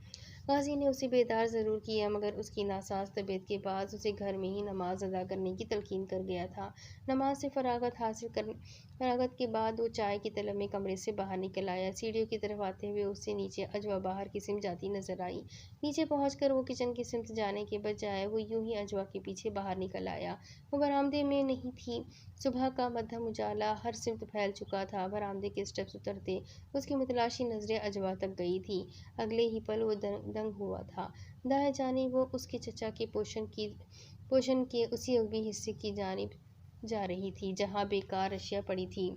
गाजी ने उसे बेदार ज़रूर किया, मगर उसकी नासाज तबीयत के बाद उसे घर में ही नमाज अदा करने की तलकीन कर गया था। नमाज से फरागत के बाद वो चाय की तलब में कमरे से बाहर निकल आया। सीढ़ियों की तरफ आते हुए उससे नीचे अजवा बाहर की सिमत जाती नजर आई। नीचे पहुंचकर वो किचन की सिमत जाने के बजाय वो यूं ही अजवा के पीछे बाहर निकल आया। वो बरामदे में नहीं थी। सुबह का मध्यम उजाला हर सिमत फैल चुका था। बरामदे के स्टेप्स उतरते उसकी मुतलाशी नजरें अजवा तक गई थी। अगले ही पल वो दंग हुआ था। दाएं जानिब वो उसके चचा के पोषण के उसी अगली हिस्से की जानिब जा रही थी जहाँ बेकार अशिया पड़ी थी।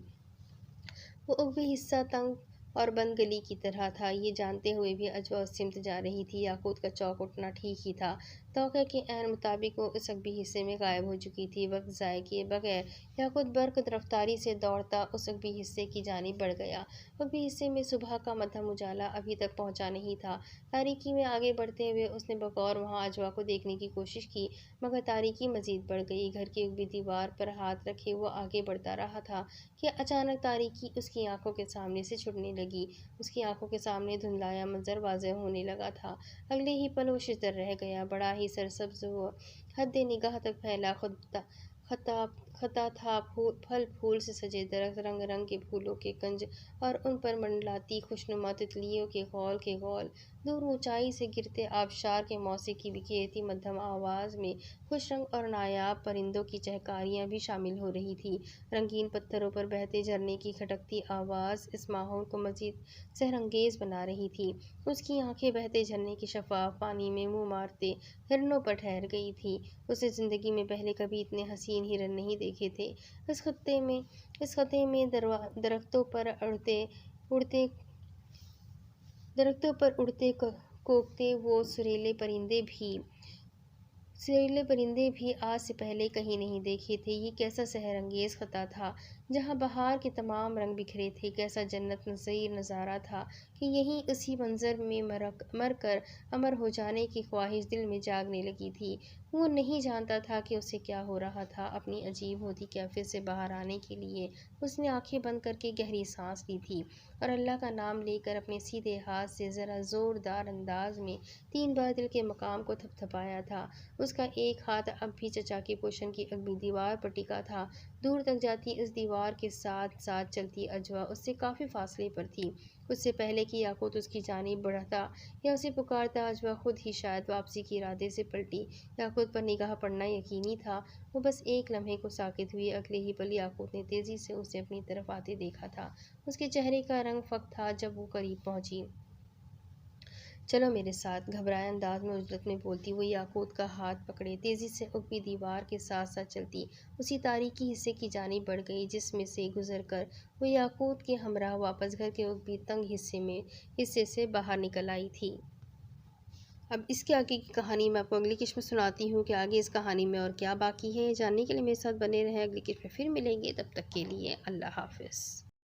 वो अगली हिस्सा तंग और बंद गली की तरह था। ये जानते हुए भी अजवा उस सिमत जा रही थी। याकूत का चौक उठना ठीक ही था। तौक़े के ऐन मुताबिक वो उस अगबी हिस्से में गायब हो चुकी थी। वक्त ज़ाय किए बगैर याकूत बरक़ रफ्तारी से दौड़ता उस अगबी हिस्से की जानिब बढ़ गया। अगबी हिस्से में सुबह का मध्यम उजाला अभी तक पहुँचा नहीं था। तारीकी में आगे बढ़ते हुए उसने बग़ौर वहाँ अजवा को देखने की कोशिश की, मगर तारीकी मज़ीद बढ़ गई। घर की अगबी दीवार पर हाथ रखे वो आगे बढ़ता रहा था कि अचानक तारीकी उसकी आंखों के सामने से छुटने लगी। उसकी आंखों के सामने धुंधलाया मंजर वाज़ेह होने लगा था। अगले ही पल वो शितर रह गया। बड़ा ही सरसब्ज़ व हद्दे निगाह तक फैला खता खता था। फल फूल से सजे दरख्त, रंग रंग के फूलों के कंज और उन पर मंडलाती खुशनुमा तितलियों के गौल, दूर ऊंचाई से गिरते आबशार के मौसीकी बिखेरती मध्यम आवाज़ में खुश रंग और नायाब परिंदों की चहकारियाँ भी शामिल हो रही थी। रंगीन पत्थरों पर बहते झरने की खटकती आवाज़ इस माहौल को मज़ीद सहरंगेज़ बना रही थी। उसकी आंखें बहते झरने के शफाफ पानी में मुँह मारते हिरनों पर ठहर गई थी। उसने ज़िंदगी में पहले कभी इतने हसीन हिरन नहीं देखे थे। इस खत्ते में उड़ते कोकते वो सुरीले परिंदे भी आज से पहले कहीं नहीं देखे थे। ये कैसा सहरंगेज़ खता था, जहाँ बहार के तमाम रंग बिखरे थे। कैसा जन्नत नज़ीर नज़ारा था कि यहीं उसी मंज़र में मर कर अमर हो जाने की ख्वाहिश दिल में जागने लगी थी। वो नहीं जानता था कि उसे क्या हो रहा था। अपनी अजीब होती कैफियत से बाहर आने के लिए उसने आंखें बंद करके गहरी सांस ली थी और अल्लाह का नाम लेकर अपने सीधे हाथ से ज़रा ज़ोरदार अंदाज में 3 बार दिल के मकाम को थपथपाया था। उसका एक हाथ अब भी चचा के पोषण की अगली दीवार पर टिका था। दूर तक जाती इस दीवार के साथ साथ चलती अजवा उससे काफ़ी फासले पर थी। उससे पहले कि याकूत उसकी जानिब बढ़ता या उसे पुकारता, अजवा खुद ही शायद वापसी के इरादे से पलटी। याकूत पर निगाह पड़ना यकीनी था। वो बस एक लम्हे को साकित हुई। अगले ही पल याकूत ने तेज़ी से उसे अपनी तरफ आते देखा था। उसके चेहरे का रंग फक था। जब वो करीब पहुंची, चलो मेरे साथ, घबराए अंदाज में उजलत में बोलती हुई याकूत का हाथ पकड़े तेज़ी से उगती दीवार के साथ साथ चलती उसी तारीकी हिस्से की जानिब बढ़ गई, जिसमें से गुजर कर वो याकूत के हमराह वापस घर के उगती तंग हिस्से से बाहर निकल आई थी। अब इसके आगे की कहानी मैं आपको अगली किस्त में सुनाती हूँ कि आगे इस कहानी में और क्या बाकी है। जानने के लिए मेरे साथ बने रहें। अगली किस्त में फिर मिलेंगे। तब तक के लिए अल्लाह हाफ़िज़।